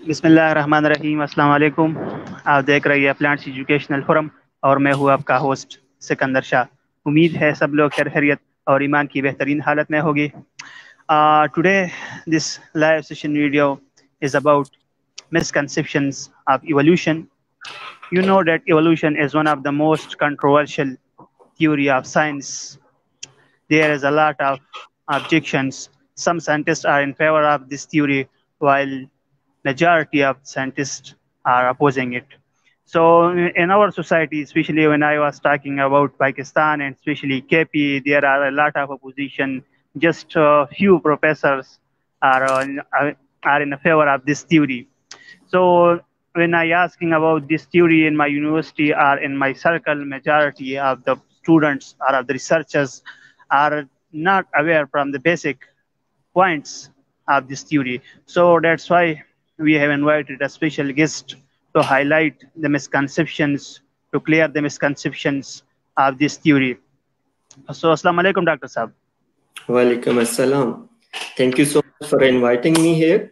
बिस्मिल्लाहिर्रहमानिर्रहीम, अस्सलाम वालेकुम। आप देख रही है प्लांट्स एजुकेशनल फोरम और मैं हूँ आपका होस्ट सिकंदर शाह। उम्मीद है सब लोग खैर खैरियत और ईमान की बेहतरीन हालत में होगी। Today this live session video is about misconceptions of evolution. You know that evolution is one of the most controversial theory of science. There is a lot of objections. Some scientists are in favor of this theory, while majority of scientists are opposing it. So in our society, especially when I was talking about Pakistan and especially KP, there are a lot of opposition. Just a few professors are are in favor of this theory. So when I asking about this theory in my university or in my circle, majority of the students or of the researchers are not aware from the basic points of this theory. So that's why we have invited a special guest to highlight the misconceptions, to clear the misconceptions of this theory. So Assalamu alaikum, Dr. Saab. Walaikum assalam. Thank you so much for inviting me here.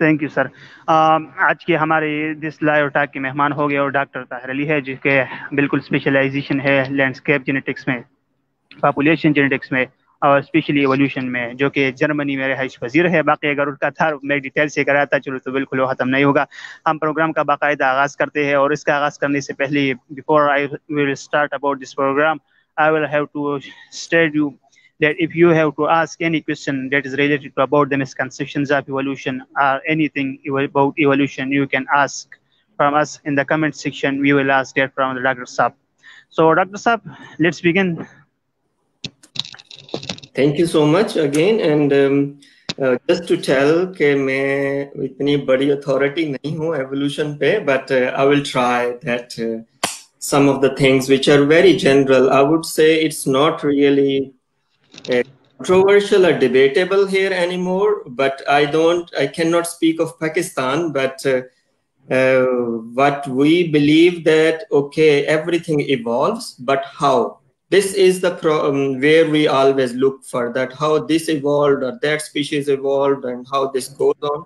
Thank you sir. आज के हमारे this live talk के मेहमान हो गए और doctor Tahir Ali है, जिसके बिल्कुल स्पेशलाइजेशन है लैंडस्केप जेनेटिक्स में, पॉपुलेशन जेनेटिक्स में और स्पेशली एवोल्यूशन में, जो कि जर्मनी में रिहाइश पजीर है। बाकी अगर उनका था मैं डिटेल से कराता चलो तो बिल्कुल वो ख़त्म नहीं होगा। हम प्रोग्राम का बाकायदा आगाज़ करते हैं और इसका आगाज़ करने से पहले before I will start about this program, I will have to state you that if you have to ask any question that is related to about the misconceptions of evolution or anything about evolution, you can ask from us in the comment section. We will ask that from the Dr. Saab. So Dr. Saab, let's begin. Thank you so much again, and just to tell कि मैं इतनी बड़ी authority नहीं हूँ evolution पे, but I will try that some of the things which are very general, I would say it's not really controversial or debatable here anymore, but I cannot speak of Pakistan, but what we believe that, okay, everything evolves, but how? This is the where we always look for that, how this evolved or that species evolved and how this goes on.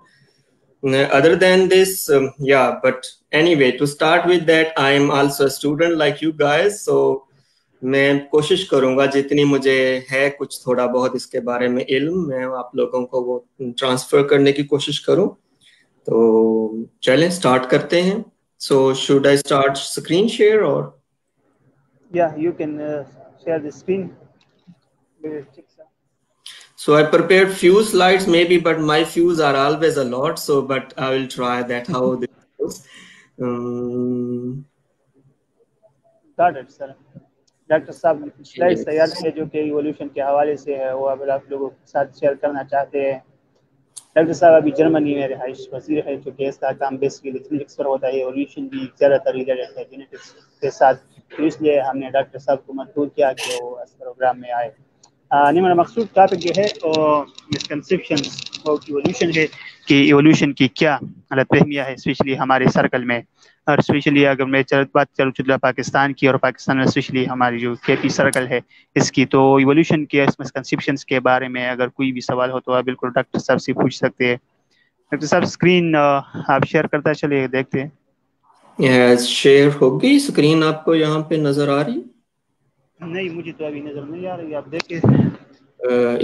Other than this, yeah, but anyway, to start with that, I am also a student like you guys, so मैं कोशिश करूंगा जितनी मुझे है कुछ थोड़ा बहुत इसके बारे में इल्म, मैं आप लोगों को वो ट्रांसफर करने की कोशिश करूं। तो चलें स्टार्ट करते हैं। So should I start screen share or? Yeah, you can share the screen. So I prepared few slides maybe, but my views are always a lot. So, but I will try that how this goes. Got it, sir. Doctor साहब slides तैयार किए जो कि evolution के हवाले से है, वो अगर आप लोगों के साथ शेयर करना चाहते हैं। डॉक्टर साहब अभी जर्मनी में रिहाइश पजीर है, क्योंकि इसका काम बेसिकली फिजिक्स पर होता है, एवोल्यूशन भी ज़्यादातर रिलेटेड है जेनेटिक्स के साथ, तो इसलिए हमने डॉक्टर साहब को मजबूर किया कि वो इस प्रोग्राम में आए। मेरा मकसूद टॉपिक जो है वो मिसकंसेप्शंस ऑफ इवोल्यूशन है कि इवोल्यूशन की क्या गलतफहमियाँ है स्पेशली हमारे सर्कल में, और स्पेशली अगर मैं बात करूँ पाकिस्तान की, और पाकिस्तान में स्पेशली हमारी जो केपी सर्कल है इसकी, तो इवोल्यूशन के मिसकंसेप्शंस के बारे में अगर कोई भी सवाल हो तो आप बिल्कुल डॉक्टर साहब से पूछ सकते हैं। डॉक्टर साहब स्क्रीन आप शेयर करता चलिए, देखते हैं। शेयर होगी स्क्रीन, आपको यहाँ पे नजर आ रही? नहीं, मुझे तो अभी नजर नहीं आ रही, आप देखिए।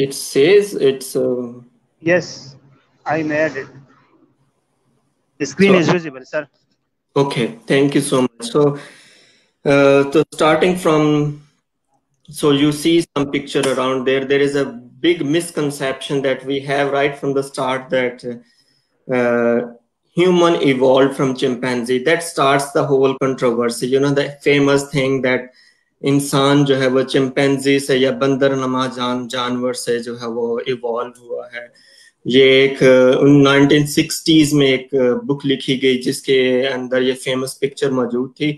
It says it's yes, I made it. The screen is visible, sir. Okay, thank you so much. So starting from, so you see some picture around there. There is a big misconception that we have right from the start that human evolved from chimpanzee. That starts the whole controversy. You know, the famous thing that इंसान जो है वो chimpanzee से या बंदर नमा जानवर से जो है वो इवॉल्व हुआ है। ये एक 1960s में एक बुक लिखी गई जिसके अंदर ये फेमस पिक्चर मौजूद थी।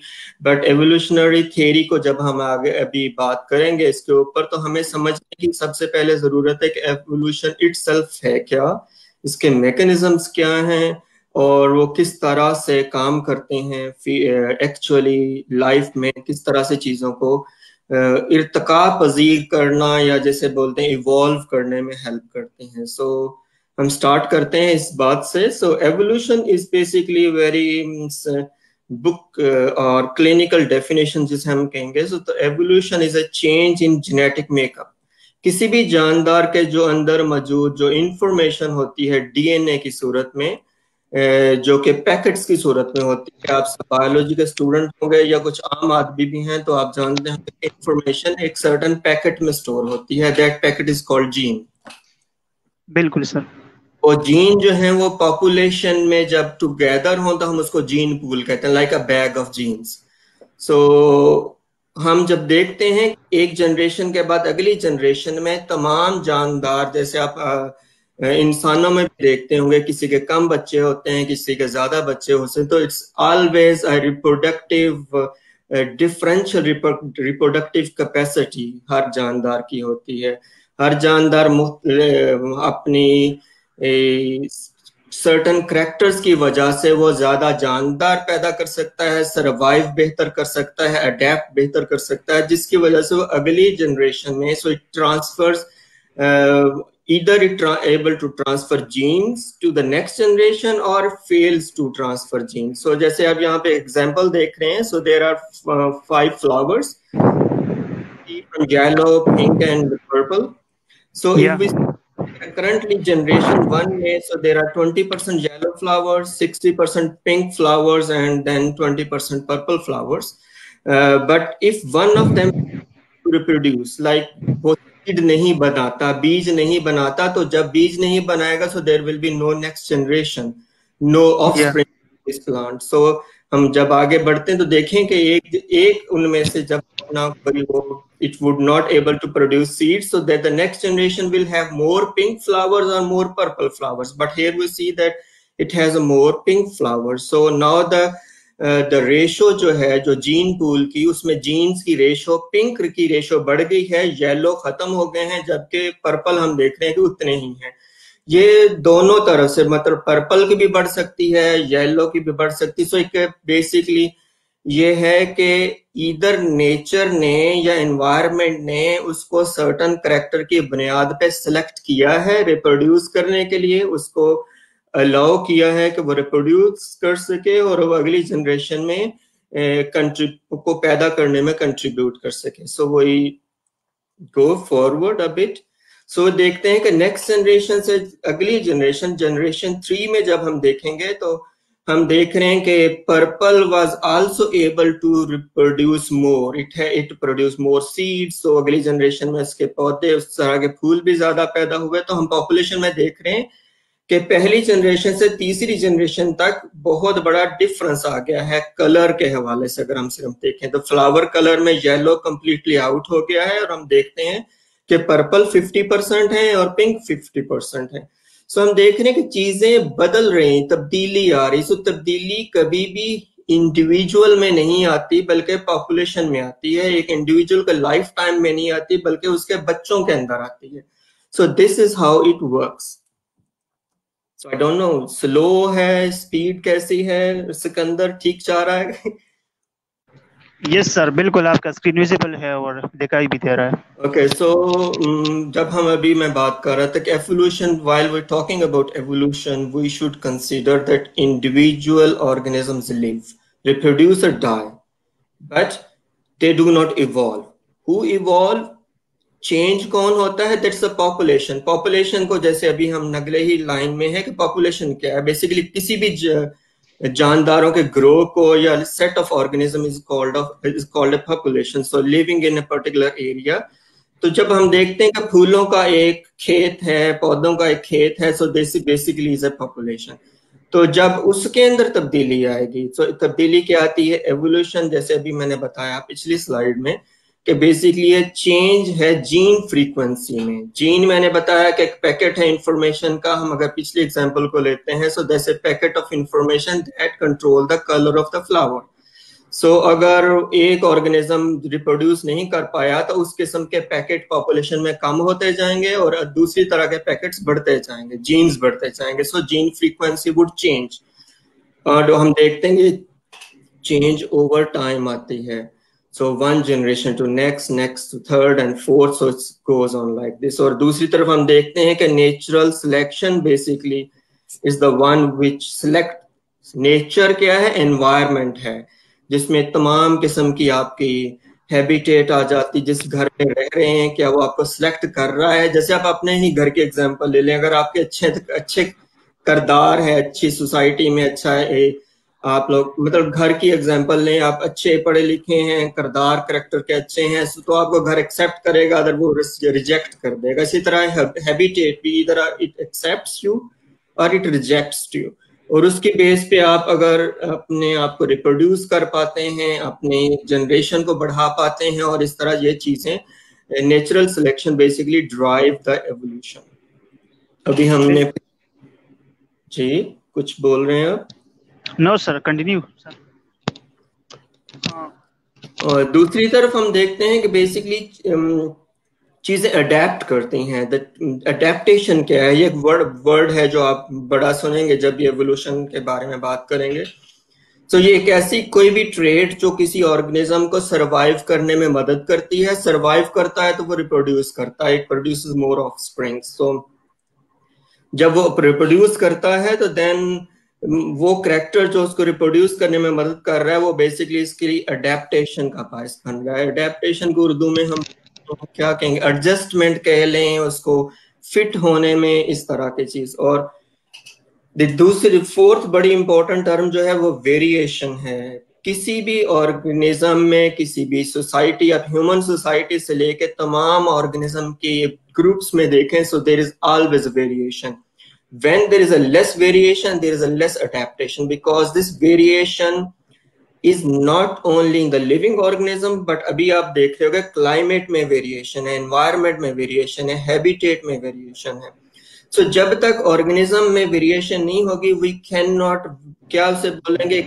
बट एवोल्यूशनरी थियरी को जब हम आगे अभी बात करेंगे इसके ऊपर, तो हमें समझने की सबसे पहले जरूरत है कि एवोल्यूशन इटसेल्फ है क्या, इसके मैकेनिज्म्स क्या हैं और वो किस तरह से काम करते हैं एक्चुअली लाइफ में, किस तरह से चीज़ों को इर्तिका पजीर करना या जैसे बोलते हैं इवॉल्व करने में हेल्प करते हैं। सो हम स्टार्ट करते हैं इस बात से। So evolution is basically very book और क्लिनिकल डेफिनेशन जिसे हम कहेंगे। सो तो evolution is a change in genetic makeup. किसी भी जानदार के जो अंदर मौजूद जो इंफॉर्मेशन होती है डीएनए की सूरत में, जो कि पैकेट्स की सूरत में होती है। आप बायोलॉजी के स्टूडेंट होंगे या कुछ आम आदमी भी हैं तो आप जानते हैं कि इंफॉर्मेशन एक सर्टेन पैकेट में स्टोर होती है। That packet is called gene. बिल्कुल सर। और जीन जो है वो पॉपुलेशन में जब टुगेदर हो तो हम उसको जीन पूल कहते हैं, like a bag of genes. So हम जब देखते हैं एक जनरेशन के बाद अगली जनरेशन में तमाम जानदार, जैसे आप इंसानों में भी देखते होंगे, किसी के कम बच्चे होते हैं, किसी के ज्यादा बच्चे होते हैं, तो it's always a reproductive differential reproductive capacity हर जानदार की होती है। हर जानदार अपनी सर्टन करेक्टर्स की वजह से वो ज्यादा जानदार पैदा कर सकता है, सरवाइव बेहतर कर सकता है, अडेप्ट बेहतर कर सकता है, जिसकी वजह से वो अगली जनरेशन में so it transfers either it able to transfer genes to the next generation or fails to transfer genes. So जैसे आप यहाँ पे एग्जांपल देख रहे हैं, so there are 5 flowers from yellow, pink and purple. So if we currently generation 1 में, so there are 20% yellow flowers, 60% pink flowers and then 20% purple flowers. But if one of them reproduce, like वो seed नहीं बनाता, बीज नहीं बनाता, तो जब बीज नहीं बनाएगा so there will be no next generation, no offspring this plant. So हम जब आगे बढ़ते हैं तो देखें कि एक उनमें से जब अपना वो it would not able to produce seeds, so that the next generation will have more pink flowers or more purple flowers. But here we see that it has a more pink flowers. So now the ratio जो है जो gene pool की, उसमें jeans की ratio, pink की ratio बढ़ गई है, येलो खत्म हो गए हैं, जबकि पर्पल हम देख रहे हैं कि उतने ही हैं। ये दोनों तरफ से, मतलब पर्पल की भी बढ़ सकती है, येलो की भी बढ़ सकती है। सो एक बेसिकली ये है कि इधर नेचर ने या एनवायरनमेंट ने उसको सर्टन करेक्टर की बुनियाद पे सिलेक्ट किया है रिप्रोड्यूस करने के लिए, उसको अलाउ किया है कि वो रिप्रोड्यूस कर सके और वो अगली जनरेशन में को पैदा करने में कंट्रीब्यूट कर सके। सो वही गो फॉरवर्ड अ बिट। सो देखते हैं कि नेक्स्ट जनरेशन से अगली जनरेशन 3 में जब हम देखेंगे तो हम देख रहे हैं कि purple was also able to reproduce more, it produce more seeds. तो अगली जनरेशन में इसके पौधे, उस तरह के फूल भी ज्यादा पैदा हुए। तो हम पॉपुलेशन में देख रहे हैं कि पहली जनरेशन से तीसरी जनरेशन तक बहुत बड़ा डिफरेंस आ गया है कलर के हवाले से। अगर हम सिर्फ देखें तो फ्लावर कलर में येलो कंप्लीटली आउट हो गया है और हम देखते हैं कि पर्पल 50% है और पिंक 50% है। सो हम देख रहे हैं कि चीजें बदल रही, तब्दीली आ रही। सो तब्दीली कभी भी इंडिविजुअल में नहीं आती बल्कि पॉपुलेशन में आती है। एक इंडिविजुअल के लाइफ टाइम में नहीं आती बल्कि उसके बच्चों के अंदर आती है। So this is how it works. So I don't know, slow है, स्पीड कैसी है, सिकंदर ठीक जा रहा है? यस सर, बिल्कुल आपका स्क्रीन विजिबल है और दिखाई भी दे रहा है। ओके, सो जब हम अभी मैं बात कर रहा था कि evolution, while we talking about evolution, we should consider that individual organisms live, reproduce और die, but they do not evolve. Who evolve, change कौन होता है? That's the population. पॉपुलेशन को जैसे अभी हम नगले ही लाइन में है कि पॉपुलेशन क्या है, बेसिकली किसी भी जानदारों के ग्रोह को या set of organism is called a population. So living in a particular area. तो जब हम देखते हैं कि फूलों का एक खेत है, पौधों का एक खेत है, so this basically is a population. तो जब उसके अंदर तब्दीली आएगी, तो तब्दीली क्या आती है? एवोल्यूशन। जैसे अभी मैंने बताया पिछली स्लाइड में कि बेसिकली ये चेंज है जीन फ्रीक्वेंसी में। जीन मैंने बताया कि एक पैकेट है इंफॉर्मेशन का। हम अगर पिछले एग्जांपल को लेते हैं, so that's a packet of information that control the colour of the flower. So अगर एक ऑर्गेनिज्म रिप्रोड्यूस नहीं कर पाया तो उस किस्म के पैकेट पॉपुलेशन में कम होते जाएंगे और दूसरी तरह के पैकेट्स बढ़ते जाएंगे, जीन्स बढ़ते जाएंगे। सो जीन फ्रीक्वेंसी वुड चेंज। और हम देखते हैं चेंज ओवर टाइम आती है। So one generation to next to third and fourth, so it goes on like this. और दूसरी तरफ हम देखते हैं कि natural selection basically is the one which select. Nature क्या है? Environment है, जिसमें तमाम किस्म की आपकी हैबिटेट आ जाती, जिस घर में रह रहे हैं क्या वो आपको सिलेक्ट कर रहा है। जैसे आप अपने ही घर के एग्जांपल ले लें, अगर आपके अच्छे किरदार है, अच्छी सोसाइटी में अच्छा है, आप लोग मतलब घर की एग्जांपल लें, आप अच्छे पढ़े लिखे हैं, किरदार करेक्टर के अच्छे हैं, तो आपको घर एक्सेप्ट करेगा, अगर वो रिजेक्ट कर देगा। इसी तरह हैबिटेट भी, इधर इट एक्सेप्ट्स यू और इट रिजेक्ट्स यू, और उसके बेस पे आप अगर अपने आप को रिप्रोड्यूस कर पाते हैं, अपने जनरेशन को बढ़ा पाते हैं, और इस तरह ये चीजें, natural selection basically drive the evolution. अभी हमने जी कुछ बोल रहे हैं आप? No sir, continue sir. और दूसरी तरफ हम देखते हैं कि बेसिकली चीजें अडेप्ट करती हैं। अडेप्टेशन क्या है? ये एक वर्ड है जो आप बड़ा सुनेंगे जब ये एवोल्यूशन के बारे में बात करेंगे। तो ये एक ऐसी कोई भी ट्रेट जो किसी ऑर्गेनिज्म को सरवाइव करने में मदद करती है। सरवाइव करता है तो वो रिप्रोड्यूस करता है, इट प्रोड्यूसेस मोर ऑफस्प्रिंग्स। तो जब वो रिप्रोड्यूस करता है तो देन वो करैक्टर जो उसको रिप्रोड्यूस करने में मदद कर रहा है वो बेसिकली इसके लिए अडेप्टेशन का बायस बन रहा है। अडेप्टेशन को उर्दू में हम क्या कहेंगे? एडजस्टमेंट कह लें उसको, फिट होने में, इस तरह की चीज। और दूसरी फोर्थ बड़ी इंपॉर्टेंट टर्म जो है वो वेरिएशन है। किसी भी ऑर्गेनिज्म में, किसी भी सोसाइटी, आप ह्यूमन सोसाइटी से लेके तमाम ऑर्गेनिज्म के ग्रुप्स में देखें, so there is always variation. When there is a less variation, there is a less adaptation, because this variation is not only in the living organism, but अभी आप देख रहे होगे क्लाइमेट में वेरिएशन है, एनवायरमेंट में वेरिएशन है, habitat में वेरिएशन है। So जब तक ऑर्गेनिज्म में वेरिएशन नहीं होगी, we cannot, क्या उसे बोलेंगे,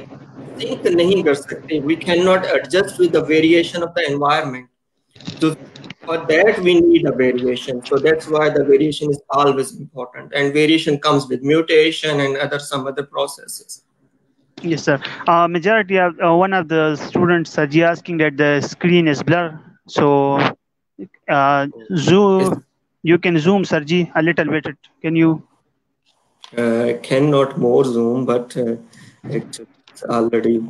थिंक नहीं कर सकते, we cannot adjust with the variation of the environment. So for that we need a variation. So that's why the variation is always important, and variation comes with mutation and some other processes. Yes sir. Majority of one of the students are asking that the screen is blur, so zoom, you can zoom Sarji a little bit. Can you? Cannot more zoom, but it's already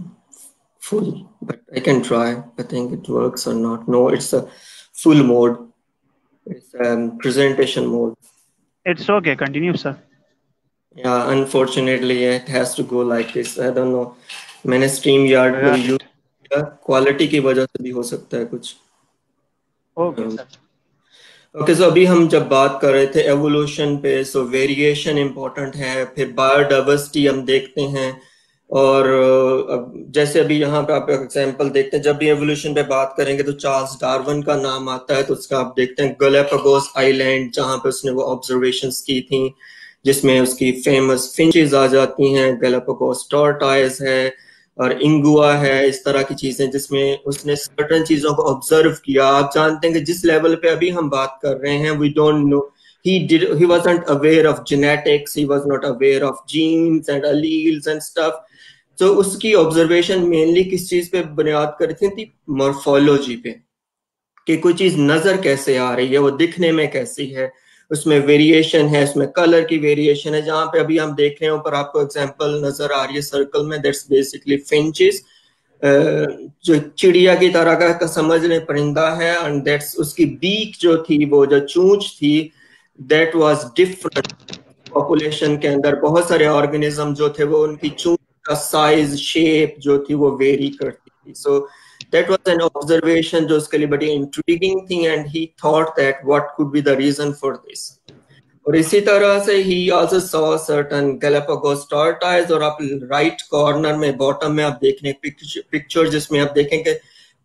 full, but I can try. I think it works or not. No, it's a full mode. It's presentation mode. It's okay. Continue, sir. Yeah, unfortunately, it has to go like this. I don't know. मैंने StreamYard को use किया, quality की वजह से भी हो सकता है कुछ। Okay, sir. ओके, सो अभी हम जब बात कर रहे थे एवोल्यूशन पे, सो वेरिएशन इम्पोर्टेंट है, फिर बायोडाइवर्सिटी हम देखते हैं, और जैसे अभी यहाँ पे आप एग्जांपल देखते हैं, जब भी एवोल्यूशन पे बात करेंगे तो चार्ल्स डार्विन का नाम आता है। तो उसका आप देखते हैं गैलापागोस आइलैंड, जहाँ पे उसने वो ऑब्जर्वेशंस की थी, जिसमें उसकी फेमस फिंचेस आ जाती हैं, गैलापागोस टॉर्टॉइस है और इंगुआ है, इस तरह की चीजें, जिसमें उसने सर्टेन चीजों को ऑब्जर्व किया। आप जानते हैं कि जिस लेवल पे अभी हम बात कर रहे हैं, we don't know, he wasn't aware of genetics, he was not aware of genes and alleles and stuff. तो उसकी ऑब्जर्वेशन मेनली किस चीज पे बुनियाद करती थी? मॉर्फोलॉजी पे, कि कोई चीज नजर कैसे आ रही है, वो दिखने में कैसी है, उसमें वेरिएशन है, उसमें कलर की वेरिएशन है। जहां पे अभी हम देख रहे हैं ऊपर आपको एग्जांपल नजर आ रही है सर्कल में, दैट्स बेसिकली फिंचेस, जो चिड़िया की तरह का समझ लें परिंदा है, एंड दैट्स उसकी बीक जो थी, वो जो चूंच थी, दैट वाज डिफरेंट। पॉपुलेशन के अंदर बहुत सारे ऑर्गेनिज्म जो थे वो उनकी चूंच का साइज, शेप जो थी वो वेरी करती थी। So that was an observation जो उसके लिए बड़ी इंट्रिगिंग थी, and he thought that what could be the reason for this. और इसी तरह से ही also saw certain Galapagos tortoise. और आप राइट कॉर्नर में बॉटम में आप देख रहे हैं पिक्चर, जिसमें आप देखेंगे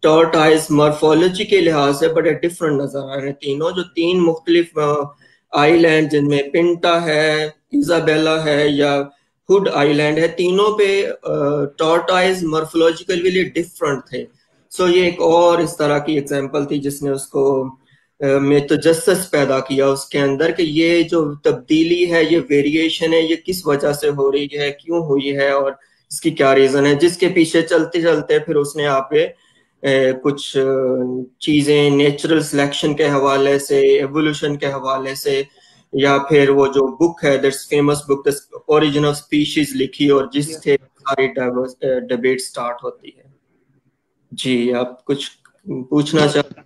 टॉर्टॉइस मॉर्फोलॉजी के लिहाज से बड़े डिफरेंट नजर आ रहे हैं तीनों, जो तीन मुख्तलिफ आइलैंड, जिनमें पिंटा है, इजाबेला है या हुड आइलैंड है, तीनों पे टॉर्टॉइस मॉर्फोलॉजिकली डिफरेंट थे। सो ये एक और इस तरह की एग्जांपल थी जिसने उसको में तजस्सुस पैदा किया उसके अंदर, कि ये जो तब्दीली है, ये वेरिएशन है, ये किस वजह से हो रही है, क्यों हुई है और इसकी क्या रीजन है, जिसके पीछे चलते चलते फिर उसने यहाँ पे कुछ चीजें नेचुरल सिलेक्शन के हवाले से, एवोल्यूशन के हवाले से, या फिर वो जो बुक है that's famous book the origin of species लिखी और जिससे सारी डिबेट स्टार्ट होती है। जी, आप कुछ पूछना चाहते?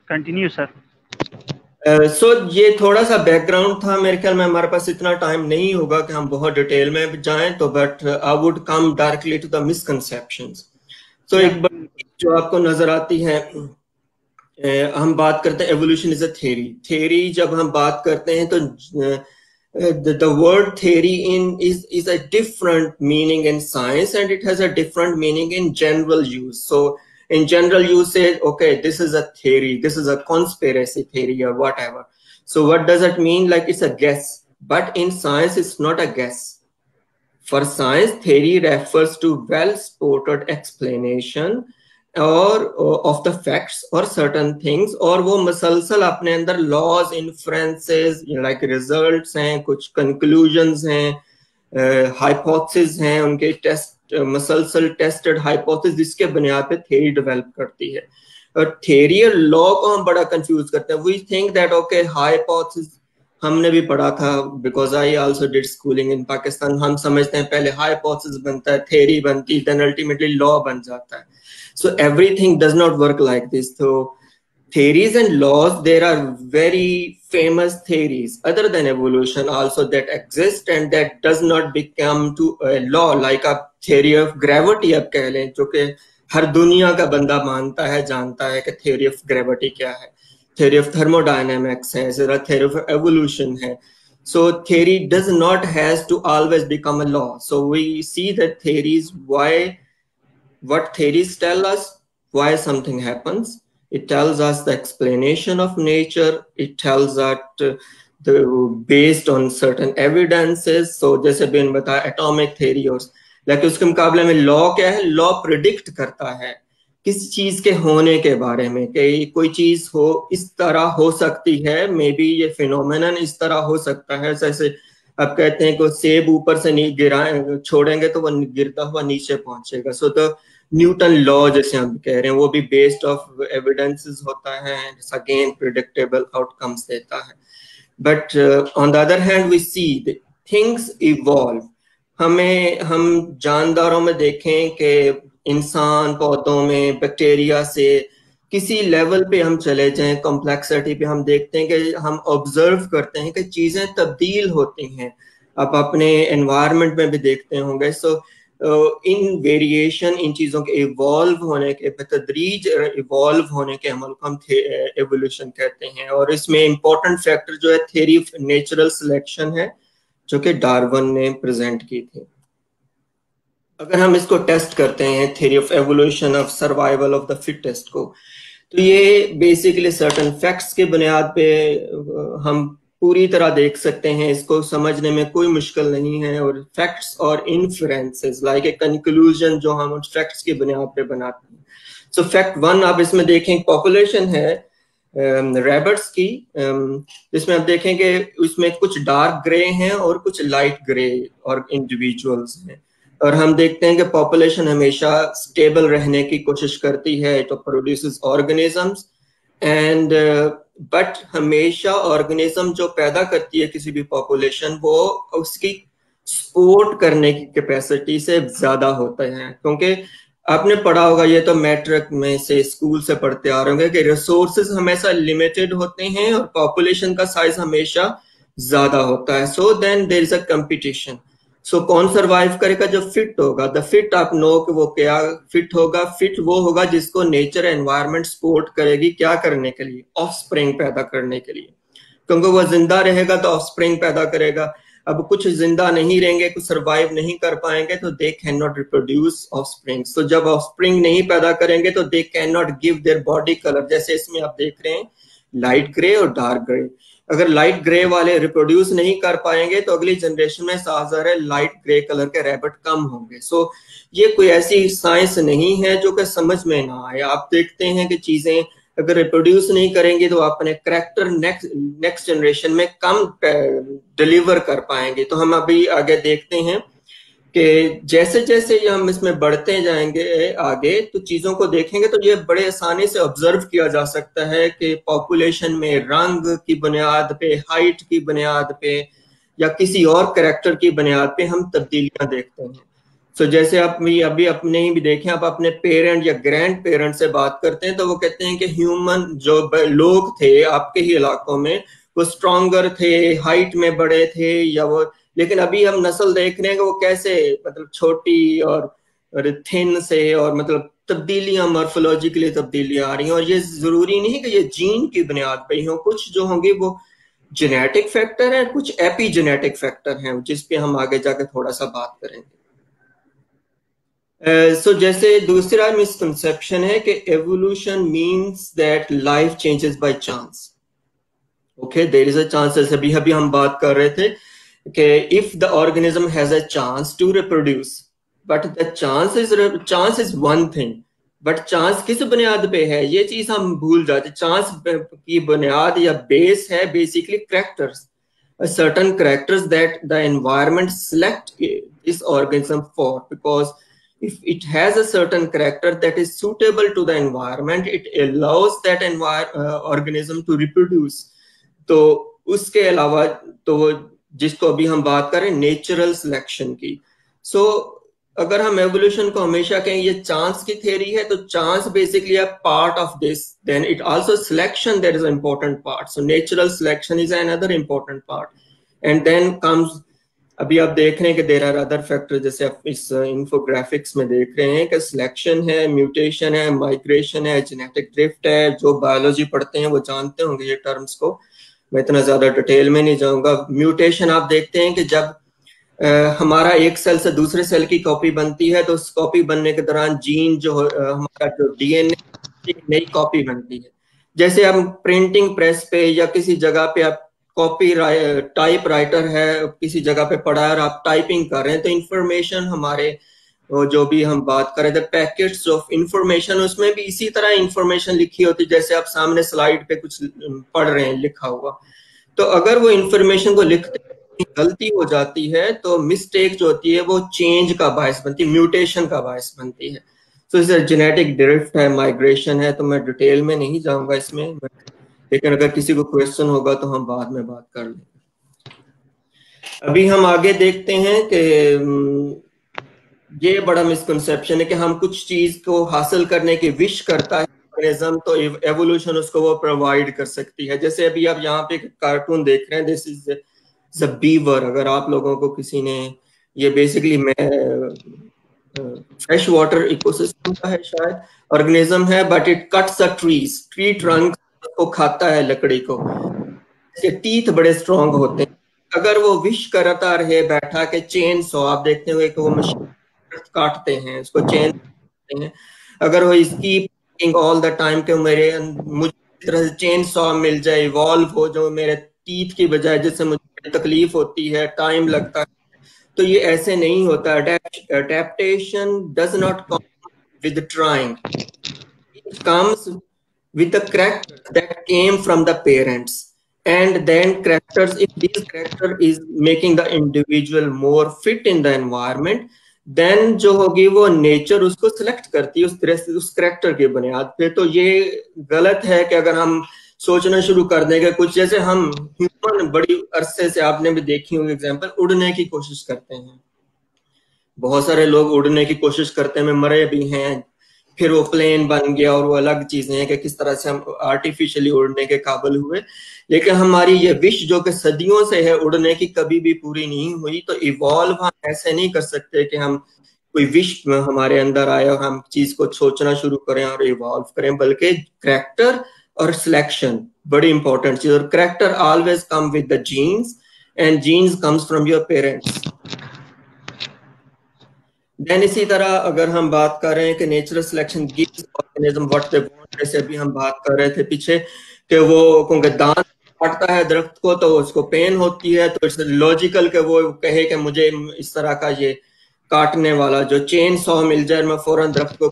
Continue sir. सो ये थोड़ा सा बैकग्राउंड था, मेरे ख्याल में हमारे पास इतना टाइम नहीं होगा कि हम बहुत डिटेल में जाएं, तो but I would come directly to the misconceptions. So एक बात जो आपको नजर आती है, हम बात करते हैं एवोल्यूशन इज अ थ्योरी। जब हम बात करते हैं तो the word theory is a different meaning in science, and it has a different meaning in general use. So in general use, say, okay, this is a theory, this is a conspiracy theory or whatever. So what does it mean? Like it's a guess. But in science, it's not a guess. For science, theory refers to well-supported explanation और of the facts or certain things, और वो मसलसल अपने अंदर laws, inferences, like results हैं, कुछ conclusions हैं, hypotheses हैं, उनके टेस्ट मसलसल टेस्टेड hypotheses जिसके बुनियाद पे theory डेवलप करती है। और theory और law को हम बड़ा कंफ्यूज करते हैं। We think that okay, hypothesis हमने भी पढ़ा था, because I also did schooling in Pakistan. हम समझते हैं पहले हाइपोथेसिस बनता है, थ्योरी बनती है, देन अल्टीमेटली लॉ बन जाता है। So everything does not work like this. तो theories and laws, there are very famous theories other than evolution also that exist and that does not become to a law, like a theory of gravity आप कह लें, जो कि हर दुनिया का बंदा मानता है, जानता है कि theory of gravity क्या है। theory of thermodynamics है, theory of evolution है। So theory does not has to always become a law. So we see that theories, what theories tell us why something happens. It tells us the explanation of nature. It tells that based on certain evidences. So जैसे बिन बताया atomic theory, और लेकिन उसके मुकाबले में law क्या है? Law predict करता है किसी चीज के होने के बारे में, कि कोई चीज हो इस तरह हो सकती है, मे बी ये फिनोमेनन इस तरह हो सकता है। जैसे आप कहते हैं कि सेब ऊपर से नहीं गिराए छोड़ेंगे तो वो गिरता हुआ नीचे पहुंचेगा। सो द न्यूटन लॉ जैसे हम कह रहे हैं, वो भी बेस्ड ऑफ एविडेंसेस होता है, अगेन प्रिडिक्टेबल आउटकम्स देता है। But on the other hand we see things evolve. हम जानदारों में देखें कि इंसान, पौधों में, बैक्टीरिया से किसी लेवल पे हम चले जाएं, कॉम्प्लेक्सिटी पे, हम देखते हैं कि हम ऑब्जर्व करते हैं कि चीजें तब्दील होती हैं। आप अपने एनवायरनमेंट में भी देखते होंगे। सो इन वेरिएशन, इन चीजों के इवॉल्व होने के, बतदरीज इवॉल्व होने के अमल को हम एवोल्यूशन कहते हैं। और इसमें इंपॉर्टेंट फैक्टर जो है थ्योरी ऑफ नेचुरल सिलेक्शन है, जो कि डार्विन ने प्रेजेंट की थी। अगर हम इसको टेस्ट करते हैं, theory of evolution of survival of the fittest को, तो ये बेसिकली सर्टेन फैक्ट्स के बुनियाद पे हम पूरी तरह देख सकते हैं। इसको समझने में कोई मुश्किल नहीं है। और फैक्ट्स और इन्फ्रेंसेस लाइक ए कंक्लूजन जो हम फैक्ट्स की बुनियाद पे बनाते हैं। सो फैक्ट 1 आप इसमें देखें, पॉपुलेशन है रैबिट्स की, जिसमें आप देखें कि उसमें कुछ डार्क ग्रे हैं और कुछ लाइट ग्रे और इंडिविजुअल्स हैं। और हम देखते हैं कि पॉपुलेशन हमेशा स्टेबल रहने की कोशिश करती है, तो प्रोड्यूसेस ऑर्गेनिजम्स एंड बट हमेशा ऑर्गेनिज्म जो पैदा करती है किसी भी पॉपुलेशन, वो उसकी सपोर्ट करने की कैपेसिटी से ज्यादा होता है। क्योंकि आपने पढ़ा होगा, ये तो मैट्रिक में से स्कूल से पढ़ते आ रहे होंगे कि रिसोर्सेज हमेशा लिमिटेड होते हैं और पॉपुलेशन का साइज हमेशा ज्यादा होता है। So then there is a competition. So कौन सर्वाइव करेगा? जो फिट होगा। द फिट, आप नो कि वो क्या फिट होगा? फिट वो होगा जिसको नेचर एनवायरनमेंट सपोर्ट करेगी। क्या करने के लिए? ऑफस्प्रिंग पैदा करने के लिए। क्योंकि वो जिंदा रहेगा तो ऑफस्प्रिंग पैदा करेगा। अब कुछ जिंदा नहीं रहेंगे, कुछ सर्वाइव नहीं कर पाएंगे, तो they can not reproduce offspring. तो जब ऑफस्प्रिंग नहीं पैदा करेंगे तो they can not give their body colour. जैसे इसमें आप देख रहे हैं लाइट ग्रे और डार्क ग्रे। अगर लाइट ग्रे वाले रिप्रोड्यूस नहीं कर पाएंगे तो अगली जनरेशन में साजार है लाइट ग्रे कलर के रैबिट कम होंगे। सो ये कोई ऐसी साइंस नहीं है जो कि समझ में ना आए। आप देखते हैं कि चीजें अगर रिप्रोड्यूस नहीं करेंगे तो अपने करैक्टर नेक्स्ट जनरेशन में कम डिलीवर कर पाएंगे। तो हम अभी आगे देखते हैं कि जैसे जैसे ये हम इसमें बढ़ते जाएंगे आगे तो चीजों को देखेंगे तो ये बड़े आसानी से ऑब्जर्व किया जा सकता है कि पॉपुलेशन में रंग की बुनियाद पे, हाइट की बुनियाद पे या किसी और कैरेक्टर की बुनियाद पे हम तब्दीलियां देखते हैं। सो जैसे आप अभी अपने ही भी देखें, आप अपने पेरेंट या ग्रैंड पेरेंट से बात करते हैं तो वो कहते हैं कि ह्यूमन जो लोग थे आपके ही इलाकों में वो स्ट्रॉन्गर थे, हाइट में बड़े थे या वो, लेकिन अभी हम नस्ल देख रहे हैं कि वो कैसे मतलब छोटी और थिन से और मतलब तब्दीलियां, मॉर्फोलॉजिकली तब्दीलियां आ रही हैं। और ये जरूरी नहीं कि ये जीन की बुनियाद पे ही हो, कुछ जो होंगे वो जेनेटिक फैक्टर है, कुछ एपीजेनेटिक फैक्टर हैं जिसपे हम आगे जाके थोड़ा सा बात करेंगे। सो जैसे दूसरा मिसकंसेप्शन है कि evolution means that life changes by chance. Okay, there is a chance, जैसे अभी हम बात कर रहे थे कि if the organism has a chance to reproduce, but the chance is one thing, but chance किस बुनियाद पे है ये चीज हम भूल जाते। चांस की बुनियाद या बेस है basically characters, certain characters that the environment select this organism for, because if it has a certain character that is suitable to the environment, it allows that organism to reproduce. तो उसके अलावा तो जिसको अभी हम बात करें नेचुरल सिलेक्शन की, सो अगर हम एवोल्यूशन को हमेशा कहें ये चांस की थ्योरी है तो chance basically a part of this, then it also selection that is a important part, so natural selection is another important part. And then comes, अभी आप देख रहे हैं कि देयर आर अदर फैक्टर, जैसे आप इस इन्फोग्राफिक्स में देख रहे हैं कि सिलेक्शन है, म्यूटेशन है, माइग्रेशन है, जेनेटिक ड्रिफ्ट है। जो बायोलॉजी पढ़ते हैं वो जानते होंगे ये टर्म्स को, मैं इतना ज्यादा डिटेल में नहीं जाऊंगा। म्यूटेशन आप देखते हैं कि जब हमारा एक सेल से दूसरे सेल की कॉपी बनती है तो उस कॉपी बनने के दौरान जीन जो हमारा जो डीएनए एक नई कॉपी बनती है। जैसे हम प्रिंटिंग प्रेस पे या किसी जगह पे आप कॉपी टाइप राइटर है, किसी जगह पे पढ़ा और आप टाइपिंग कर रहे हैं तो इंफॉर्मेशन हमारे जो भी हम बात कर रहे थे पैकेट्स ऑफ इंफॉर्मेशन, उसमें भी इसी तरह इंफॉर्मेशन लिखी होती है जैसे आप सामने स्लाइड पे कुछ पढ़ रहे हैं लिखा हुआ। तो अगर वो इंफॉर्मेशन को लिखते गलती हो जाती है तो मिस्टेक जो होती है वो चेंज का बायस बनती है, म्यूटेशन का बायस बनती है। तो इसे जेनेटिक ड्रिफ्ट है, माइग्रेशन है, तो मैं डिटेल में नहीं जाऊंगा इसमें, लेकिन अगर किसी को क्वेश्चन होगा तो हम बाद में बात कर लेंगे। अभी हम आगे देखते हैं कि ये बड़ा मिसकंसेप्शन है कि हम कुछ चीज को हासिल करने की विश करता है ऑर्गेनिज्म तो एवोल्यूशन उसको वो प्रोवाइड कर सकती है। जैसे अभी आप यहाँ पे कार्टून देख रहे हैं, दिस इज द बीवर। अगर आप लोगों को किसी ने, ये बेसिकली फ्रेश वाटर इकोसिस्टम का है शायद ऑर्गेनिज्म है, but it cuts the trees, tree trunk को खाता है, लकड़ी को। इसके टीथ बड़े स्ट्रॉन्ग होते हैं। अगर वो विश करता रहे बैठा के चेन सॉ, आप देखते हुए कि वो मशीन काटते हैं उसको चेन हैं, अगर वो इसकी ऑल द टाइम के मुझे इस तरह से चेन सॉ मिल जाए, इवॉल्व हो जो मेरे टीथ की बजाय, जिससे मुझे तकलीफ होती है, टाइम लगता है, तो ये ऐसे नहीं होता। Adaptation does not come with trying, it comes with the character that came from the parents, and then characters, if this character is making the individual more fit in the environment, then जो होगी वो nature उसको select करती है उस तरह से, उस करेक्टर की बुनियाद पे। तो ये गलत है कि अगर हम सोचना शुरू कर देंगे कुछ, जैसे हम ह्यूमन बड़ी अरसे से, आपने भी देखी होगी एग्जांपल, उड़ने की कोशिश करते हैं, बहुत सारे लोग उड़ने की कोशिश करते हैं, मरे भी हैं, फिर वो प्लेन बन गया और वो अलग चीजें हैं कि किस तरह से हम आर्टिफिशियली उड़ने के काबिल हुए। लेकिन हमारी ये विश जो कि सदियों से है उड़ने की, कभी भी पूरी नहीं हुई। तो इवॉल्व हम ऐसे नहीं कर सकते कि हम कोई विश हमारे अंदर आए और हम चीज को सोचना शुरू करें और इवॉल्व करें, बल्कि कैरेक्टर और सिलेक्शन बड़ी इंपॉर्टेंट चीज। और character always come with the genes and genes comes from your parents. Then इसी तरह अगर हम बात कर रहे हैं कि natural selection gives organism what they want, जैसे अभी हम बात कर रहे थे पीछे कि वो क्योंकि दांत काटता है दरख्त को तो उसको पेन होती है, तो इट्स लॉजिकल कि वो कहे कि मुझे इस तरह का ये काटने वाला जो चेन सॉ मिल जाए, मैं फौरन दरख्त को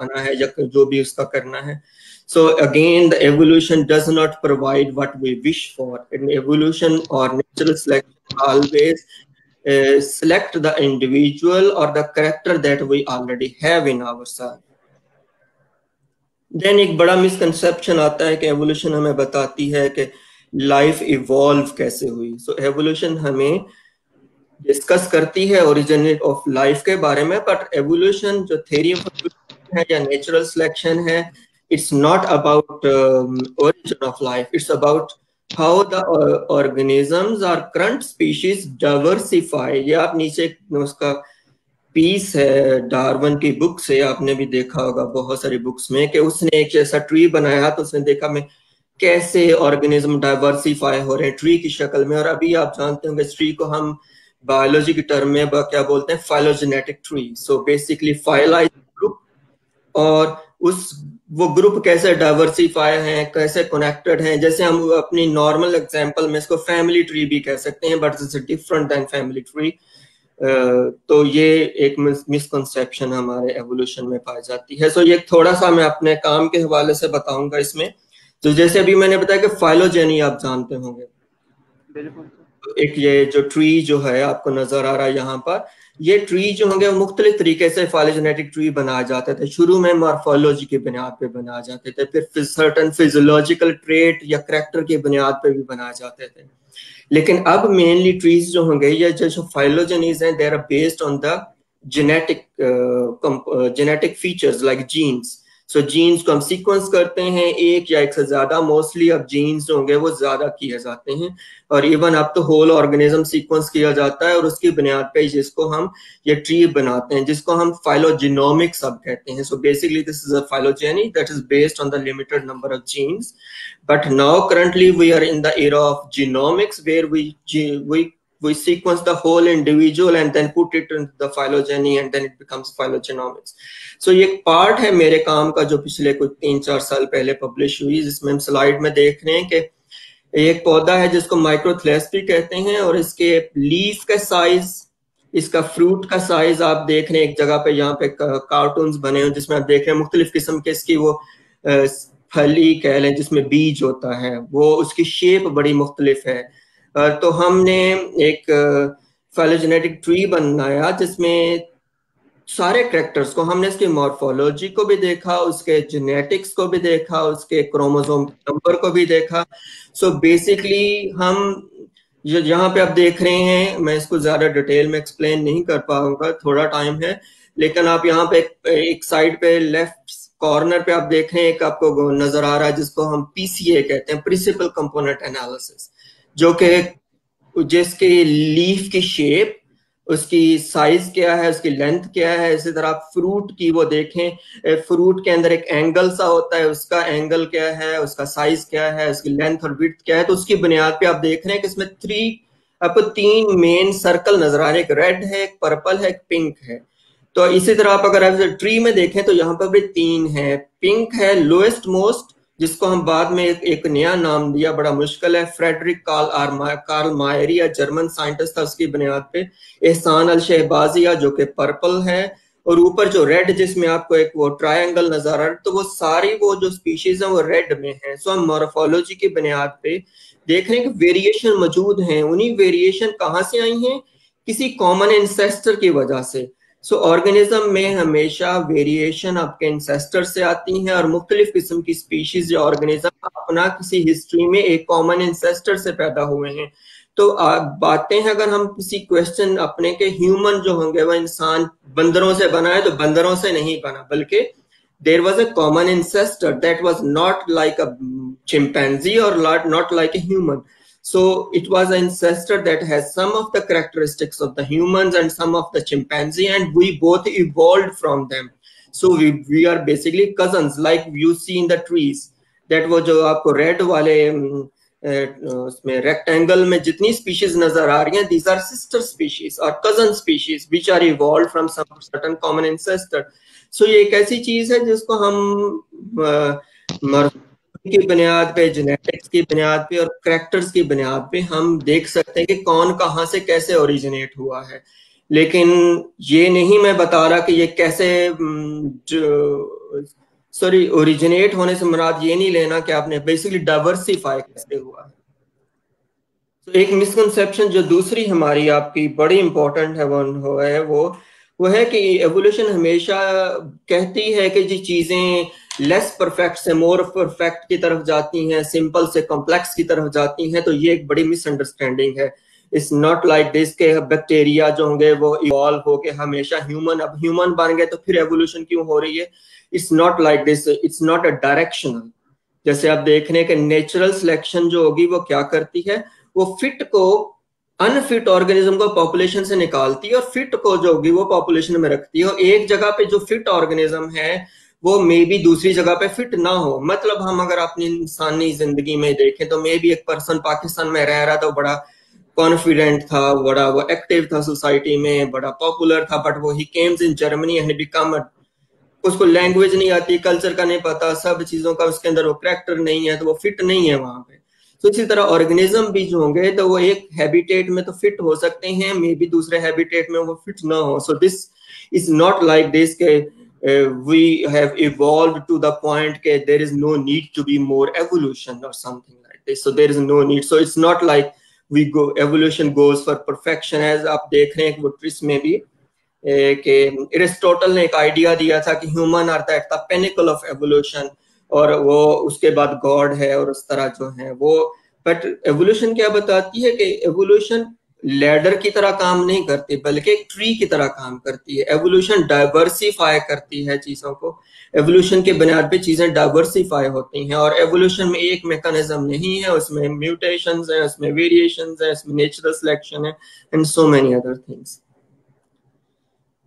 आना है या जो भी उसका करना है। So again, the evolution does not provide what we wish for. In evolution or natural selection always select the individual or the character that we already have in ourselves. Then एक बड़ा मिसकंसेप्शन आता है कि evolution हमें बताती है कि life evolve कैसे हुई. सो एवोल्यूशन हमें डिस्कस करती है ओरिजिन ऑफ लाइफ के बारे में, बट एवोल्यूशन जो थ्योरी ऑफ है या नेचुरल सिलेक्शन है, it's not about origin of life, it's about how the organisms और करंट स्पीशीज डाइवर्सिफाई. ये आप नीचे उसका पीस है डार्विन की बुक से, आपने भी देखा होगा बहुत सारी बुक्स में, कि उसने एक ऐसा ट्री बनाया तो उसने देखा मैं कैसे ऑर्गेनिज्म डाइवर्सिफाई हो रहे हैं ट्री की शक्ल में. और अभी आप जानते होंगे इस ट्री को हम बायोलॉजी की टर्म में क्या बोलते हैं, phylogenetic tree. So basically phyla group, और वो ग्रुप कैसे डाइवर्सिफाई हैं, कैसे कनेक्टेड हैं. जैसे हम अपनी नॉर्मल एग्जांपल में इसको फैमिली ट्री भी कह सकते हैं, but it's different then family tree. तो ये एक मिसकंसेप्शन हमारे एवोल्यूशन में पाई जाती है. सो ये थोड़ा सा मैं अपने काम के हवाले से बताऊंगा इसमें. तो जैसे अभी मैंने बताया कि फाइलोजेनी आप जानते होंगे. बिल्कुल. एक ये जो ट्री जो है आपको नजर आ रहा है यहाँ पर, ये ट्री जो होंगे वो मुख्तलिफ तरीके से फाइलोजेनेटिक ट्री बनाए जाते थे. शुरू में मॉर्फोलॉजी की बुनियाद पे बनाए जाते थे, फिर सर्टन फिजियोलॉजिकल ट्रेट या करैक्टर की बुनियाद पे भी बनाए जाते थे. लेकिन अब मेनली ट्रीज जो होंगे या जो फाइलोजेनीज हैं, they are based on the genetic features like genes. So genes को हम सीक्वेंस करते हैं, एक या एक से ज्यादा, मोस्टली अब जीन्स जो होंगे वो ज्यादा किए जाते हैं, और इवन अब तो होल ऑर्गेनिज्म सीक्वेंस किया जाता है, और उसकी बुनियाद पे जिसको हम ये ट्री बनाते हैं, जिसको हम फाइलोजिनोमिक्स अब कहते हैं. So basically this is a phylogeny that is based on the limited number of genes. But now currently we are in the era of genomics, where we sequence the whole individual and then put it into the phylogeny, and then it becomes phylogenomics. So ये एक part है मेरे काम का जो पिछले कुछ 3-4 साल पहले पब्लिश हुई, जिसमें हम स्लाइड में देख रहे हैं कि एक पौधा है जिसको माइक्रोथ्लेस्पी कहते हैं, और इसके लीफ का साइज, इसका फ्रूट का साइज आप देख रहे हैं. एक जगह पे यहाँ पे कार्टून्स बने हैं जिसमें आप देख रहे हैं मुख्तलिफ किस्म के इसकी वो फली कह लें जिसमें बीज होता है, वो उसकी शेप बड़ी मुख्तलिफ है. तो हमने एक फाइलोजेनेटिक ट्री बनाया जिसमें सारे कैरेक्टर्स को हमने, इसकी मॉर्फोलॉजी को भी देखा, उसके जेनेटिक्स को भी देखा, उसके क्रोमोसोम नंबर को भी देखा. सो बेसिकली हम यहाँ पे आप देख रहे हैं, मैं इसको ज्यादा डिटेल में एक्सप्लेन नहीं कर पाऊंगा, थोड़ा टाइम है, लेकिन आप यहाँ पे एक साइड पे लेफ्ट कॉर्नर पे आप देख रहे हैं एक आपको नजर आ रहा है जिसको हम पीसीए कहते हैं, प्रिंसिपल कंपोनेंट एनालिसिस, जो कि जिसके लीफ की शेप, उसकी साइज क्या है, उसकी लेंथ क्या है. इसी तरह आप फ्रूट की वो देखें, फ्रूट के अंदर एक एंगल सा होता है, उसका एंगल क्या है, उसका साइज क्या है, उसकी लेंथ और विड्थ क्या है. तो उसकी बुनियाद पे आप देख रहे हैं कि इसमें आपको 3 मेन सर्कल नजर आ रहे हैं, एक रेड है, एक पर्पल है, एक पिंक है. तो इसी तरह आप अगर आप ट्री में देखें तो यहाँ पर भी 3 है. पिंक है लोएस्ट मोस्ट, जिसको हम बाद में एक नया नाम दिया, बड़ा मुश्किल है, फ्रेडरिक कार्ल मायरिया, जर्मन साइंटिस्ट था, उसकी बुनियाद पे एहसान अल शहबाजिया जो कि पर्पल है, और ऊपर जो रेड जिसमें आपको एक वो ट्रायंगल नजर आ रहा है, तो वो सारी वो जो स्पीशीज है वो रेड में है. सो हम मॉर्फोलॉजी की बुनियाद पे देख रहे हैं कि वेरिएशन मौजूद हैं. उन्हीं वेरिएशन कहाँ से आई हैं, किसी कॉमन इंसेस्टर की वजह से. सो ऑर्गेनिज्म में हमेशा वेरिएशन आपके इंसेस्टर से आती हैं, और मुख्तलिफ किस्म की स्पीशीज या ऑर्गेनिज्म अपना किसी हिस्ट्री में एक कॉमन इंसेस्टर से पैदा हुए हैं. तो बातें हैं, अगर हम किसी क्वेश्चन अपने के ह्यूमन जो होंगे वह इंसान बंदरों से बना है, तो बंदरों से नहीं बना, बल्कि there was a common ancestor that was not like a chimpanzee और not like a human. So it was an ancestor that has some of the characteristics of the humans and some of the chimpanzee, and we both evolved from them. So we are basically cousins, like you see in the trees. That वो जो आपको red वाले उसमें rectangle में जितनी species नजर आ रही हैं, these are sister species or cousin species which are evolved from some certain common ancestor. So ये एक ऐसी चीज है जिसको हम की बुनियाद पे, जेनेटिक्स की बुनियाद पे और कैरेक्टर्स की बुनियाद पे हम देख सकते हैं कि कौन कहां से कैसे ओरिजिनेट हुआ है. लेकिन ये नहीं मैं बता रहा कि ये कैसे ओरिजिनेट होने से मुराद ये नहीं लेना कि आपने बेसिकली डाइवर्सिफाई कैसे हुआ है. तो एक मिसकंसेप्शन जो दूसरी हमारी आपकी बड़ी इंपॉर्टेंट है वो है कि एवोल्यूशन हमेशा कहती है कि जी चीजें लेस परफेक्ट से मोर परफेक्ट की तरफ जाती हैं, सिंपल से कॉम्प्लेक्स की तरफ जाती हैं, तो ये एक बड़ी मिसअंडरस्टैंडिंग है। इट्स नॉट लाइक दिस के बैक्टीरिया जो होंगे वो इवॉल्व होके हमेशा ह्यूमन, अब ह्यूमन बन गए तो फिर एवोल्यूशन क्यों हो रही है? It's not like this, it's not a directional. जैसे आप देख रहे हैं कि नेचुरल सिलेक्शन जो होगी वो क्या करती है, वो फिट को अनफिट ऑर्गेनिज्म को पॉपुलेशन से निकालती है और फिट को जो होगी वो पॉपुलेशन में रखती है। और एक जगह पे जो फिट ऑर्गेनिज्म है वो मे बी दूसरी जगह पे फिट ना हो। मतलब हम अगर अपनी इंसानी जिंदगी में देखें तो मे बी एक पर्सन पाकिस्तान में रह रहा था, बड़ा कॉन्फिडेंट था, बड़ा वो एक्टिव था सोसाइटी में, बड़ा पॉपुलर था, बट वो he comes in Germany and become, उसको लैंग्वेज नहीं आती, कल्चर का नहीं पता, सब चीजों का उसके अंदर वो करैक्टर नहीं है, तो वो फिट नहीं है वहां पे। तो इसी तरह ऑर्गेनिज्म भी जो होंगे तो वो एक हैबिटेट में तो फिट हो सकते हैं, मे बी दूसरे हैबिटेट में वो फिट ना हो। So this is not like this के we have evolved to the point that there is no need to be more evolution or something like this, so there is no need, so it's not like we go evolution goes for perfection, as आप देख रहे हैं वो tris में भी कि Aristotle ने एक आइडिया दिया था कि human are the pinnacle of evolution, और वो उसके बाद गॉड है और उस तरह जो है वो। बट एवोल्यूशन क्या बताती है कि एवोल्यूशन लैडर की तरह काम नहीं करती बल्कि एक ट्री की तरह काम करती है। एवोल्यूशन डाइवर्सिफाई करती है चीजों को, एवोल्यूशन के बुनियाद पे चीजें डाइवर्सिफाई होती हैं, और एवोल्यूशन में एक मैकेनिज्म नहीं है, उसमें म्यूटेशंस है, उसमें वेरिएशंस है, उसमें नेचुरल सिलेक्शन है and so many other things.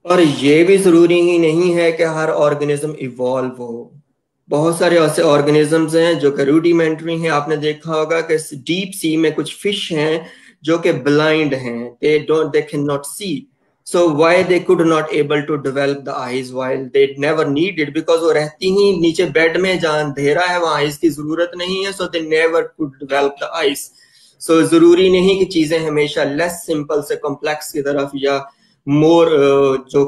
और ये भी जरूरी ही नहीं है कि हर ऑर्गेनिज्म इवॉल्व हो। बहुत सारे ऐसे ऑर्गेनिजम्स हैं जो कि रूडिमेंट्री हैं। आपने देखा होगा कि डीप सी में कुछ फिश हैं जो कि ब्लाइंड हैं, they cannot see, so why they could not able to develop the eyes while they never needed, because वो रहती ही नीचे बेड में जहाँ अंधेरा है वहाँ आइज की जरूरत नहीं है, so they never could develop the eyes। so जरूरी नहीं कि चीजें हमेशा लेस सिंपल से कॉम्प्लेक्स की तरफ या मोर जो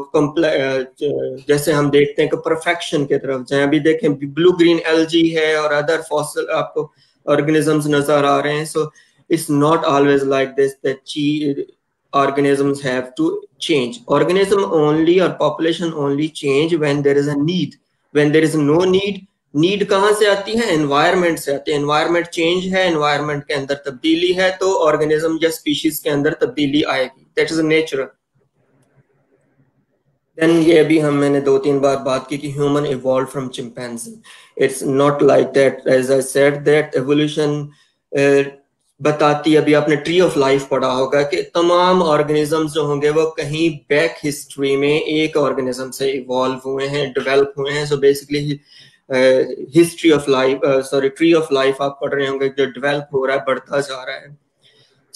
जैसे हम देखते हैं कि परफेक्शन की तरफ जाए। अभी देखें ब्लू ग्रीन एल्गी है और अदर फॉसिल आपको ऑर्गेनिजम्स नजर आ रहे हैं। So it's not always like this that organisms have to change. Organism only or population only change when there is a need. When there is no need कहाँ से आती है? एनवायरमेंट से आती है। एनवायरमेंट चेंज है, एनवायरमेंट के अंदर तब्दीली है, तो ऑर्गेनिज्म या स्पीशीज के अंदर तब्दीली आएगी। That is natural. देन ये भी मैंने 2-3 बार बात की कि human evolve from chimpanzee. It's not like that, as I said that evolution बताती, अभी आपने ट्री ऑफ लाइफ पढ़ा होगा कि तमाम ऑर्गेनिजम्स जो होंगे वो कहीं बैक हिस्ट्री में एक ऑर्गेनिज्म से इवॉल्व हुए हैं, डेवलप हुए हैं। So basically history of life, sorry tree of life आप पढ़ रहे होंगे जो डेवलप हो रहा है, बढ़ता जा रहा है।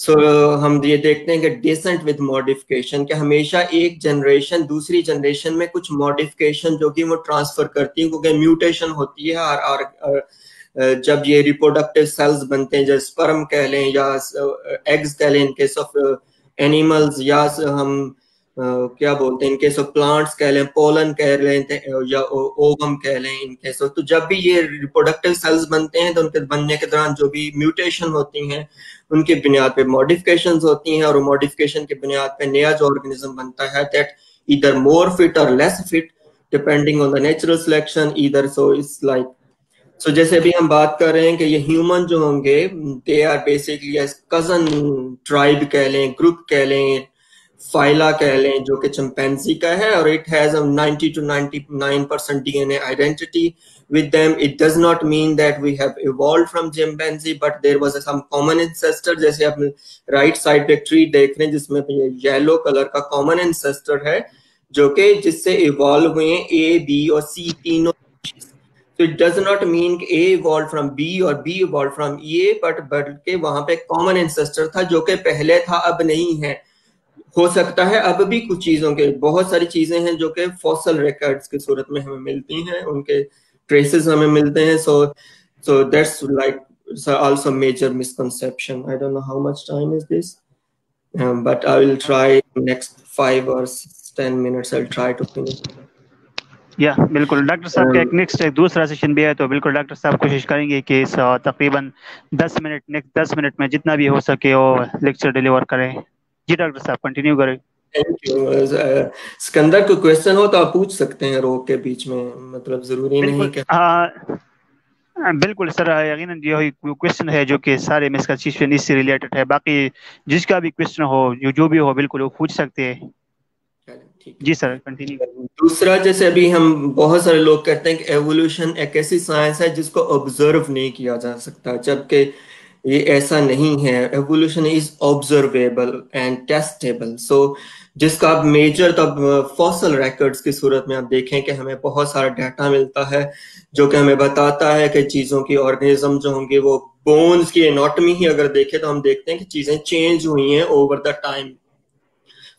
सो हम ये देखते हैं कि डिसेंट विद मॉडिफिकेशन, कि हमेशा एक जनरेशन दूसरी जनरेशन में कुछ मॉडिफिकेशन जो कि वो ट्रांसफर करती है, क्योंकि म्यूटेशन होती है। और जब ये रिप्रोडक्टिव सेल्स बनते हैं, जैसे स्पर्म कह लें या एग्स कह लें इन केस ऑफ एनिमल्स, या हम क्या बोलते हैं इन केस ऑफ प्लांट्स कह लें, पोलन कह लें या ओवम कह लें इन केस ऑफ। तो जब भी ये रिप्रोडक्टिव सेल्स बनते हैं तो उनके बनने के दौरान जो भी म्यूटेशन होती हैं उनके बुनियाद पे मॉडिफिकेशंस होती हैं, और मॉडिफिकेशन के बुनियाद पे नया जो ऑर्गेनिज्म बनता है दैट ईदर मोर फिट और less fit depending on the natural selection either. So it's like, so जैसे अभी हम बात कर रहे हैं कि ये ह्यूमन जो होंगे they are basically cousin tribe कह लें, ग्रुप कह लें, फाइला कह लें, जो कि चिंपैंजी का है, और it has 90 to 99% DNA identity with them. It does not mean that we have evolved from chimpanzee, but there was some common ancestor। जैसे आप राइट साइड पे ट्री देख रहे हैं जिसमें येलो कलर का कॉमन एंसेस्टर है जो कि जिससे इवॉल्व हुए हैं A, B और C तीनों। So it does not mean कि A evolved from B और B evolved from A, but के वहां पे कॉमन एंसेस्टर था जो कि पहले था अब नहीं है। हो सकता है अब भी कुछ चीजों के, बहुत सारी चीजें हैं जो कि फॉसल रिकॉर्ड्स की सूरत में हमें मिलती हैं, उनके ट्रेसेस हमें मिलते हैं। so that's like also major misconception। I don't know how much time is this, but I will try next 5 or 10 minutes I'll try to finish। या बिल्कुल डॉक्टर साहब का एक नेक्स्ट एक दूसरा सेशन भी है, तो बिल्कुल डॉक्टर साहब कोशिश करेंगे कि इस तकरीबन 10 मिनट नेक्स्ट 10 मिनट में जितना भी हो सके वो लेक्चर डिलीवर करें। जी डॉक्टर साहब कंटिन्यू करें। Thank you. सिकंदर को क्वेश्चन हो तो आप पूछ सकते हैं रोक के बीच में, मतलब जरूरी नहीं बिल्कुल कि बिल्कुल सर, यकीनन यही क्वेश्चन है जो कि सारे मिसकंसेप्शन इससे रिलेटेड है। बाकी जिसका भी क्वेश्चन हो जो भी हो बिल्कुल वो पूछ सकते हैं। ठीक जी सर कंटिन्यू। है। दूसरा, जैसे अभी हम बहुत सारे लोग कहते हैं कि एवोल्यूशन एक ऐसी साइंस है जिसको ऑब्जर्व नहीं किया जा सकता, जबकि ये ऐसा नहीं है। Evolution is observable and testable. So जिसका आप मेजर तब फॉसल रिकॉर्ड्स की सूरत में आप देखें कि हमें बहुत सारा डाटा मिलता है जो कि हमें बताता है कि चीजों की ऑर्गेनिज्म जो होंगे वो बोन्स की एनाटॉमी ही अगर देखें तो हम देखते हैं कि चीजें चेंज हुई हैं over the time.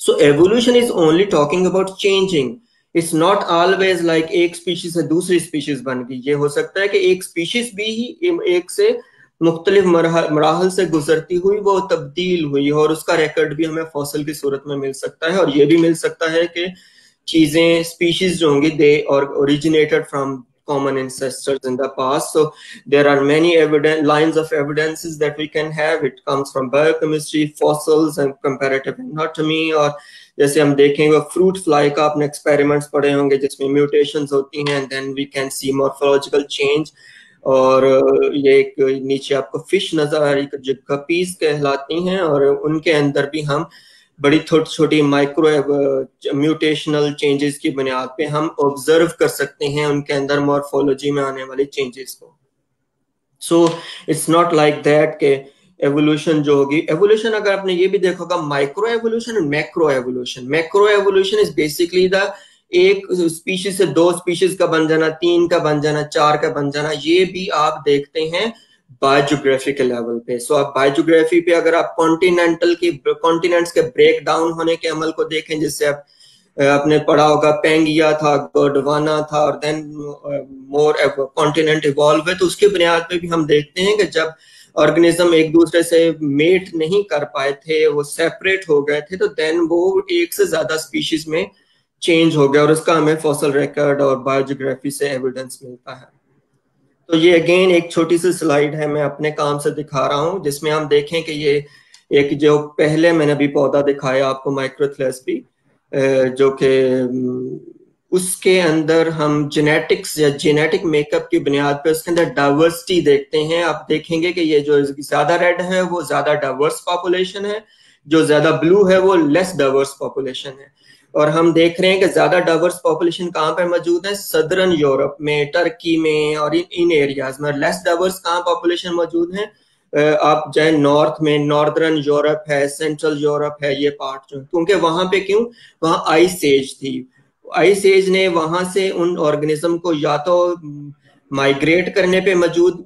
So evolution is only talking about changing. It's not always like एक स्पीशीज से दूसरी स्पीशीज बन गई। ये हो सकता है कि एक स्पीशीज भी ही एक से मुख्तलिफ मराहल से गुजरती हुई वो तब्दील हुई और उसका रिकॉर्ड भी हमें फॉसिल की सूरत में मिल सकता है। और ये भी मिल सकता है कि चीजें स्पीशीज जो होंगी दे और originated from common ancestors in the past. So there are many lines of evidences that we can have. It comes from biochemistry, fossils and comparative anatomy. और जैसे हम देखेंगे फ्रूट फ्लाई का आपने एक्सपेरिमेंट्स पढ़े होंगे जिसमें म्यूटेशंस होती हैं and then we can see morphological change. और ये एक नीचे आपको फिश नजर आ रही है जो गपीज कहलाती हैं और उनके अंदर भी हम बड़ी छोटी छोटी माइक्रो म्यूटेशनल चेंजेस की बुनियाद पे हम ऑब्जर्व कर सकते हैं उनके अंदर मॉर्फोलॉजी में आने वाले चेंजेस को। So it's not like that के एवोल्यूशन जो होगी, एवोल्यूशन अगर आपने ये भी देखा होगा माइक्रो एवोल्यूशन और macro evolution. Macro evolution is basically the एक स्पीशीज से दो स्पीशीज का बन जाना, तीन का बन जाना, चार का बन जाना, ये भी आप देखते हैं बायोजियोग्राफी के लेवल पे। सो आप बायोजियोग्राफी पे अगर आप कॉन्टिनेंट्स के ब्रेक डाउन होने के अमल को देखें, जिससे आप आपने पढ़ा होगा पेंगिया था, गोंडवाना था और देन मोर कॉन्टिनेंट इवॉल्व है, तो उसके बुनियाद पे भी हम देखते हैं कि जब ऑर्गेनिज्म एक दूसरे से मेट नहीं कर पाए थे, वो सेपरेट हो गए थे, तो देन वो एक से ज्यादा स्पीशीज में चेंज हो गया और उसका हमें फॉसल रिकॉर्ड और बायोजियोग्राफी से एविडेंस मिलता है। तो ये अगेन एक छोटी सी स्लाइड है, मैं अपने काम से दिखा रहा हूं, जिसमें हम देखें कि ये एक जो पहले मैंने अभी पौधा दिखाया आपको माइक्रोथ्लेस्पी, जो कि उसके अंदर हम जेनेटिक्स या जेनेटिक मेकअप की बुनियाद पे उसके अंदर डाइवर्सिटी देखते हैं। आप देखेंगे कि ये जो ज्यादा रेड है वो ज्यादा डाइवर्स पॉपुलेशन है, जो ज्यादा ब्लू है वो लेस डाइवर्स पॉपुलेशन है। और हम देख रहे हैं कि ज्यादा डाइवर्स पॉपुलेशन कहाँ पे मौजूद है, सदर्न यूरोप में, टर्की में और इन एरियाज में। लेस डाइवर्स कहाँ पॉपुलेशन मौजूद है, आप चाहे नॉर्थ में, नॉर्दर्न यूरोप है, सेंट्रल यूरोप है, ये पार्ट जो, क्योंकि वहां पे क्यों, वहां आइस एज थी। आइस एज ने वहां से उन ऑर्गेनिज्म को या तो माइग्रेट करने पे मौजूद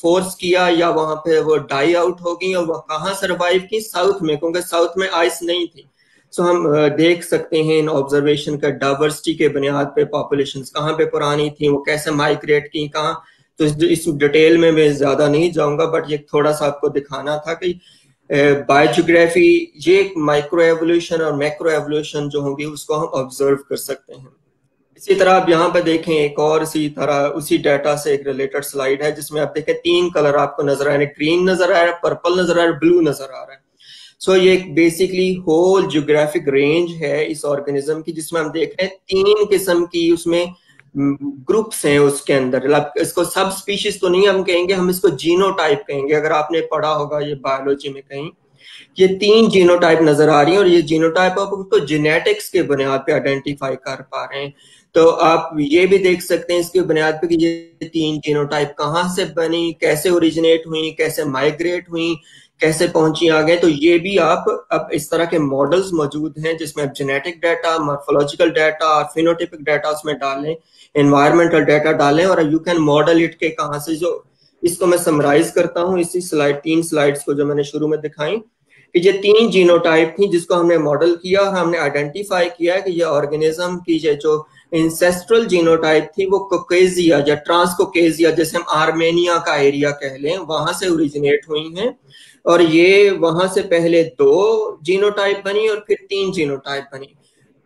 फोर्स किया या वहां पे वो डाई आउट हो गई और वो कहाँ सर्वाइव की, साउथ में, क्योंकि साउथ में आइस नहीं थी। सो हम देख सकते हैं इन ऑब्जर्वेशन का डाइवर्सिटी के बुनियाद पे पॉपुलेशंस कहाँ पे पुरानी थी, वो कैसे माइग्रेट की कहाँ। तो इस डिटेल में मैं ज्यादा नहीं जाऊंगा, बट ये थोड़ा सा आपको दिखाना था कि बायोजियोग्राफी ये माइक्रो एवोल्यूशन और मैक्रो एवोल्यूशन जो होंगी उसको हम ऑब्जर्व कर सकते हैं। इसी तरह आप यहाँ पे देखें एक और इसी तरह उसी डाटा से एक रिलेटेड स्लाइड है, जिसमें आप देखें तीन कलर आपको नजर आ रहे हैं, ग्रीन नजर आ रहा है, पर्पल नजर आ रहा है, ब्लू नजर आ रहा है। सो ये बेसिकली होल जियोग्राफिक रेंज है इस ऑर्गेनिज्म की, जिसमें हम देख रहे हैं तीन किस्म की उसमें ग्रुप्स हैं उसके अंदर। इसको सब स्पीशीज तो नहीं हम कहेंगे, हम इसको जीनोटाइप कहेंगे। अगर आपने पढ़ा होगा ये बायोलॉजी में कहीं, ये तीन जीनोटाइप नजर आ रही है और ये जीनोटाइप आप उसको जेनेटिक्स के बुनियाद पे आइडेंटिफाई कर पा रहे हैं। तो आप ये भी देख सकते हैं इसके बुनियाद पे कि ये तीन जीनोटाइप कहाँ से बनी, कैसे ओरिजिनेट हुई, कैसे माइग्रेट हुई, कैसे पहुंची आगे। तो ये भी आप अब इस तरह के मॉडल्स मौजूद हैं जिसमें आप जेनेटिक डाटा, मॉर्फोलॉजिकल डाटा और फिनोटाइपिक डाटा उसमें डालें, एनवायरमेंटल डाटा डालें और यू कैन मॉडल इट के कहाँ से। जो इसको मैं समराइज करता हूँ इसी स्लाइड, तीन स्लाइड्स को जो मैंने शुरू में दिखाई, कि ये तीन जीनोटाइप थी जिसको हमने मॉडल किया और हमने आइडेंटिफाई किया कि ये ऑर्गेनिज्म की जो इंसेस्ट्रल जीनोटाइप थी वो कोकेजिया या ट्रांसकोकेजिया, जैसे हम आर्मेनिया का एरिया कह लें, वहां से ओरिजिनेट हुई हैं। और ये वहां से पहले दो जीनोटाइप बनी और फिर तीन जीनोटाइप बनी।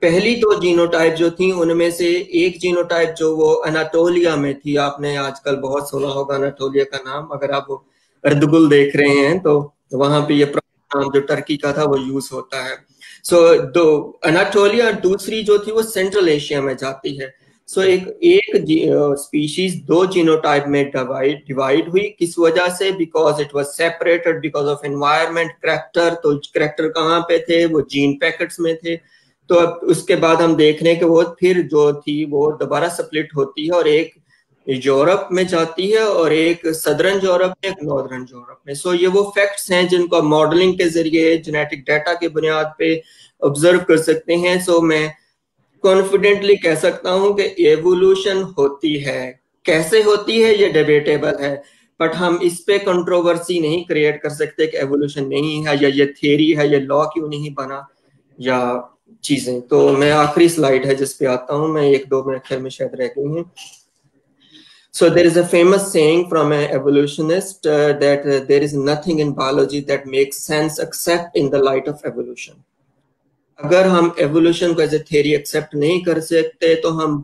पहली दो जीनोटाइप जो थी उनमें से एक जीनोटाइप जो वो अनाटोलिया में थी, आपने आजकल बहुत सुना होगा अनाटोलिया का नाम, अगर आप वो अर्दुगुल देख रहे हैं तो वहां पे ये नाम जो टर्की का था वो यूज होता है। सो दो अनाटोलिया, दूसरी जो थी वो सेंट्रल एशिया में जाती है। सो एक स्पीशीज दो जीनोटाइप में डिवाइड हुई, किस वजह से? Because it was separated because of environment character. तो करैक्टर कहाँ पे थे? वो जीन पैकेट्स में थे। तो अब उसके बाद हम देख रहे हैं कि वो फिर जो थी वो दोबारा स्प्लिट होती है और एक यूरोप में जाती है और एक सदर्न यूरोप में, एक नॉर्दर्न यूरोप में। सो ये वो फैक्ट्स हैं जिनको मॉडलिंग के जरिए जेनेटिक डाटा के बुनियाद पे ऑब्जर्व कर सकते हैं। सो मैं कॉन्फिडेंटली कह सकता हूं कि एवोल्यूशन होती है। कैसे होती है ये डिबेटेबल है, बट हम इस पे कंट्रोवर्सी नहीं क्रिएट कर सकते कि एवोल्यूशन नहीं है या ये थियरी है, ये लॉ क्यों नहीं बना या चीजें। तो मैं आखिरी स्लाइड है जिस पे आता हूं मैं, एक दो मेरे ख्याल में शायद रह गई हैं। So there is a famous saying from an evolutionist that there is nothing in biology that makes sense except in the light of evolution. अगर हम एवोल्यूशन को एज ए थियरी एक्सेप्ट नहीं कर सकते तो हम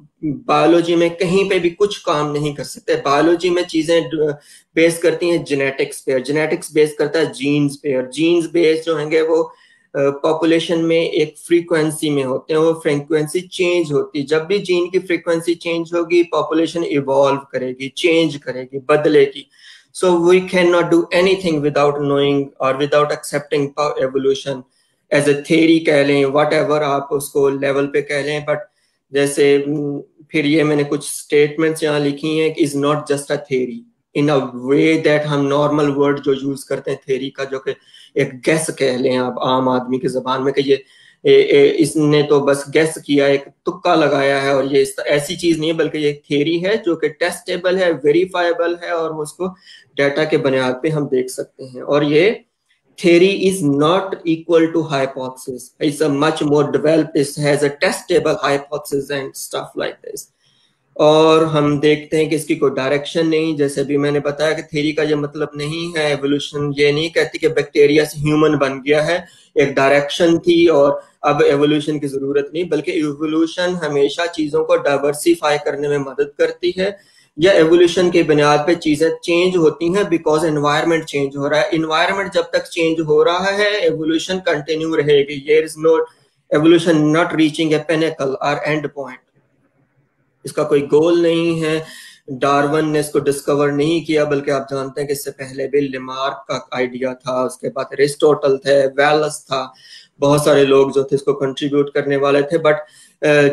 बायोलॉजी में कहीं पे भी कुछ काम नहीं कर सकते। बायोलॉजी में चीजें बेस करती हैं जेनेटिक्स पे, जेनेटिक्स बेस करता है जीन्स पे, और जीन्स बेस जो होंगे वो पॉपुलेशन में एक फ्रीक्वेंसी में होते हैं, वो फ्रीक्वेंसी चेंज होती है। जब भी जीन की फ्रीक्वेंसी चेंज होगी पॉपुलेशन इवॉल्व करेगी, चेंज करेगी, बदलेगी। So we can not do anything without knowing और without accepting evolution as a theory कह लें, वट एवर आप उसको लेवल पे कह लें। बट जैसे फिर ये मैंने कुछ स्टेटमेंट्स यहाँ लिखी हैं कि is not just a theory in a way that हम नॉर्मल वर्ड जो यूज करते हैं थियरी का, जो कि एक गैस कह लें आप आम आदमी की जबान में कि ये इसने तो बस गैस किया, एक तुक्का लगाया है, और ये ऐसी चीज नहीं है, बल्कि ये एक थियरी है जो कि टेस्टेबल है, वेरीफाइबल है, और उसको डाटा के बुनियाद पे हम देख सकते हैं। और ये theory is not equal to hypothesis. It's a much more developed, it has a testable hypothesis and stuff like this. और हम देखते हैं कि इसकी कोई डायरेक्शन नहीं, जैसे भी मैंने बताया कि थ्योरी का ये मतलब नहीं है, एवोल्यूशन ये नहीं कहती कि बैक्टीरिया से ह्यूमन बन गया है, एक डायरेक्शन थी और अब एवोल्यूशन की जरूरत नहीं, बल्कि एवोल्यूशन हमेशा चीजों को डाइवर्सिफाई करने में मदद करती है, या एवोल्यूशन के बुनियाद पे चीजें चेंज होती हैं बिकॉज एनवायरनमेंट चेंज हो रहा है। एनवायरनमेंट जब तक चेंज हो रहा है एवोल्यूशन कंटिन्यू रहेगी। There is no evolution not reaching a pinnacle और एंड पॉइंट, इसका कोई गोल नहीं है। डार्विन ने इसको डिस्कवर नहीं किया, बल्कि आप जानते हैं कि इससे पहले भी लेमार्क का आइडिया था, उसके बाद एरिस्टोटल थे, वेलस था, बहुत सारे लोग जो थे इसको कंट्रीब्यूट करने वाले थे। बट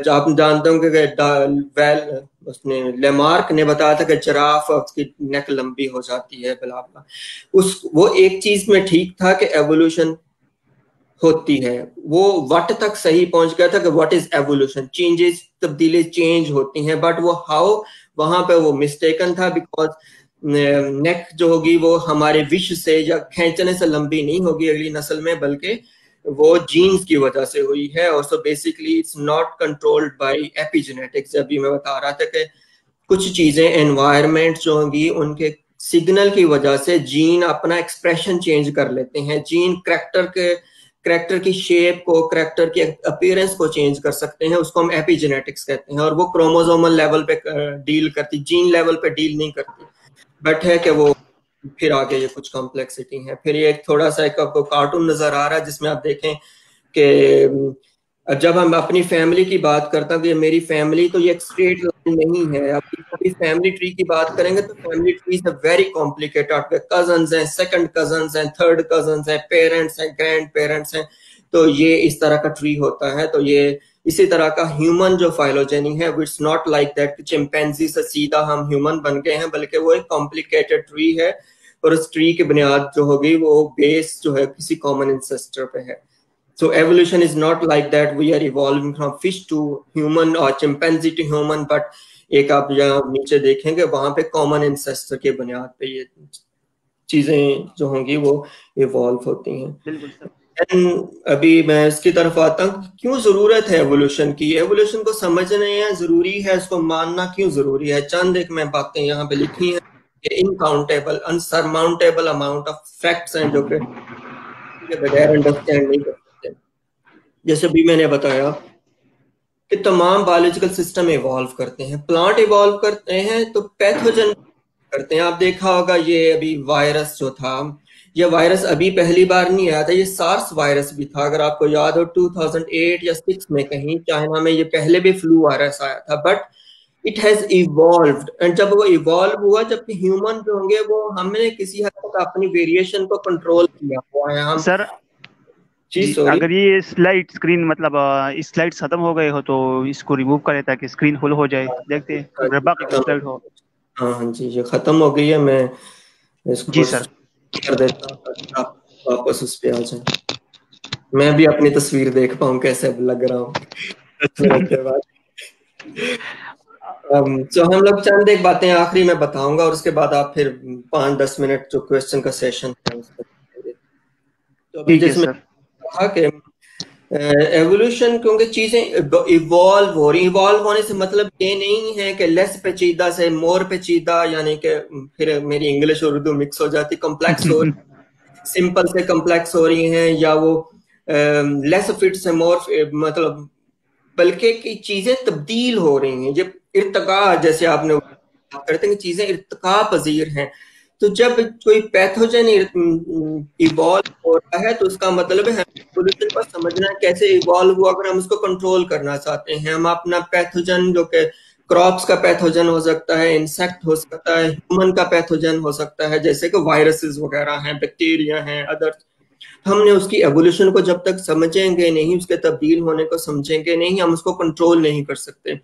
आप जानते होंगे कि उसने लेमार्क ने बताया था कि जिराफ उसकी नेक लंबी हो जाती है, बिला वो एक चीज में ठीक था कि एवोल्यूशन होती है, वो वट तक सही पहुंच गया था कि व्हाट इज एवोल्यूशन, चेंजेस, तब्दीली चेंज होती हैं, बट वो हाउ वहां पे वो मिस्टेकन था, बिकॉज नेक जो होगी वो हमारे विश से या खींचने से लंबी नहीं होगी अगली नस्ल में, बल्कि वो जीन्स की वजह से हुई है। और so basically it's not controlled by epigenetics. अभी मैं बता रहा था कि कुछ चीजें एनवायरनमेंट जो होंगी उनके सिग्नल की वजह से जीन अपना एक्सप्रेशन चेंज कर लेते हैं, जीन करैक्टर की शेप को, करैक्टर की अपीयरेंस को चेंज कर सकते हैं, उसको हम एपिजेनेटिक्स कहते हैं। और वो क्रोमोसोमल लेवल पे डील करती, जीन लेवल पे डील नहीं करती, बट है कि वो फिर आगे ये कुछ कॉम्प्लेक्सिटी है। फिर ये थोड़ा सा एक आपको कार्टून नजर आ रहा है जिसमें आप देखें कि जब हम अपनी फैमिली की बात करते हैं तो ये मेरी फैमिली, तो ये एक स्ट्रेट लाइन नहीं है। आप फैमिली ट्री की बात करेंगे तो family tree is very complicated. आपके कजन्स हैं, सेकंड कजन्स हैं, थर्ड कजन्स हैं, पेरेंट्स हैं, ग्रैंड पेरेंट्स हैं, तो ये इस तरह का ट्री होता है। तो ये इसी तरह का ह्यूमन जो फाइलोजेनी है, it's not like that chimpanzee से सीधा हम ह्यूमन बन गए हैं, बल्कि वो एक कॉम्प्लिकेटेड ट्री है, और उस ट्री की बुनियाद जो होगी वो बेस जो है किसी कॉमन इंसेस्टर पे है। So evolution is not like that we are evolving from fish to human or chimpanzee to human, but एक आप यहाँ नीचे देखेंगे वहां पे कॉमन इंसेस्टर के बुनियाद पे ये चीजें जो होंगी वो इवॉल्व होती हैं। अभी मैं इसकी तरफ आता हूँ, क्यों जरूरत है एवोल्यूशन की? एवोल्यूशन को समझना जरूरी है, इसको मानना क्यों जरूरी है? चंद एक मैं बातें यहाँ पे लिखी हैं। इनकाउंटेबल, अनसरमाउंटेबल अमाउंट ऑफ फैक्ट्स हैं जो कि बगैर अंडरस्टैंड नहीं कर सकते। जैसे भी मैंने बताया ये तमाम बायोलॉजिकल सिस्टम इवॉल्व करते हैं, प्लांट इवॉल्व करते हैं तो पैथोजन करते हैं। आप देखा होगा ये अभी वायरस जो था, ये वायरस अभी पहली बार नहीं आया था, ये सार्स वायरस भी था, अगर आपको याद हो 2008 या 6 में कहीं चाइना में ये पहले भी फ्लू वायरस आया था, but it has evolved. And जब वो इवॉल्व हुआ, जबकि ह्यूमन जो होंगे वो हमने किसी हद तक अपनी वेरिएशन को कंट्रोल किया हुआ है। हम सर जी जी, सॉरी, अगर ये स्लाइड स्क्रीन मतलब स्लाइड्स खत्म हो गए हो तो इसको रिमूव करें ताकि स्क्रीन फुल हो जाए। देखते हैं अगर बाकी कोई स्लाइड हो। हाँ हाँ जी, ये खत्म हो गई है, मैं जी इसको सर। कर देता हूँ ताकि आप वापस उस पे आ जाए, मैं भी अपनी तस्वीर देख पाऊँ कैसे लग रहा हूँ 10 मिनट के बाद। तो हम लोग चंद एक बातें आखिरी में बताऊंगा और उसके बाद आप फिर 5-10 मिनट जो क्वेश्चन का सेशन है उसको करेंगे। तो अभी ठीक है जिसमें सर। कहा कि एवोल्यूशन, क्योंकि चीजें इवॉल्व हो रही, इवॉल्व होने से मतलब ये नहीं है कि लेस पेचीदा से मोर पेचीदा, यानी कि फिर मेरी इंग्लिश और उर्दू मिक्स हो जाती, कॉम्प्लेक्स हो, सिंपल से कॉम्प्लेक्स हो रही हैं, या वो लेस फिट से मोर, मतलब बल्कि की चीजें तब्दील हो रही हैं। जब इर्तका, जैसे आपने बात करते हैं कि चीजें इर्तका पजीर हैं, तो जब कोई पैथोजन इवॉल्व हो रहा है तो उसका मतलब है एवोल्यूशन को समझना है कैसे इवॉल्व हुआ। अगर हम उसको कंट्रोल करना चाहते हैं, हम अपना पैथोजन जो कि क्रॉप्स का पैथोजन हो सकता है, इंसेक्ट हो सकता है, ह्यूमन का पैथोजन हो सकता है, जैसे कि वायरसेस वगैरह हैं, बैक्टीरिया हैं, अदर, हमने उसकी एवोल्यूशन को जब तक समझेंगे नहीं, उसके तब्दील होने को समझेंगे नहीं, हम उसको कंट्रोल नहीं कर सकते।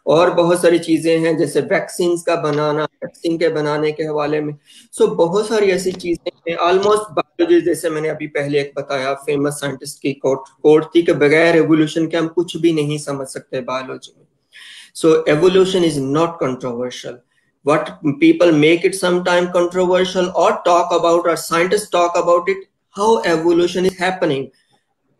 और बहुत सारी चीजें हैं जैसे वैक्सीन का बनाना, वैक्सीन के बनाने के हवाले में, सो बहुत सारी ऐसी चीजें हैं। ऑलमोस्ट बायोलॉजी, जैसे मैंने अभी पहले एक बताया, फेमस साइंटिस्ट की कोट थी कि बगैर एवोल्यूशन के हम कुछ भी नहीं समझ सकते बायोलॉजी में। So evolution is not controversial. What people make it sometime controversial or talk about, or scientists talk about it, how evolution is happening.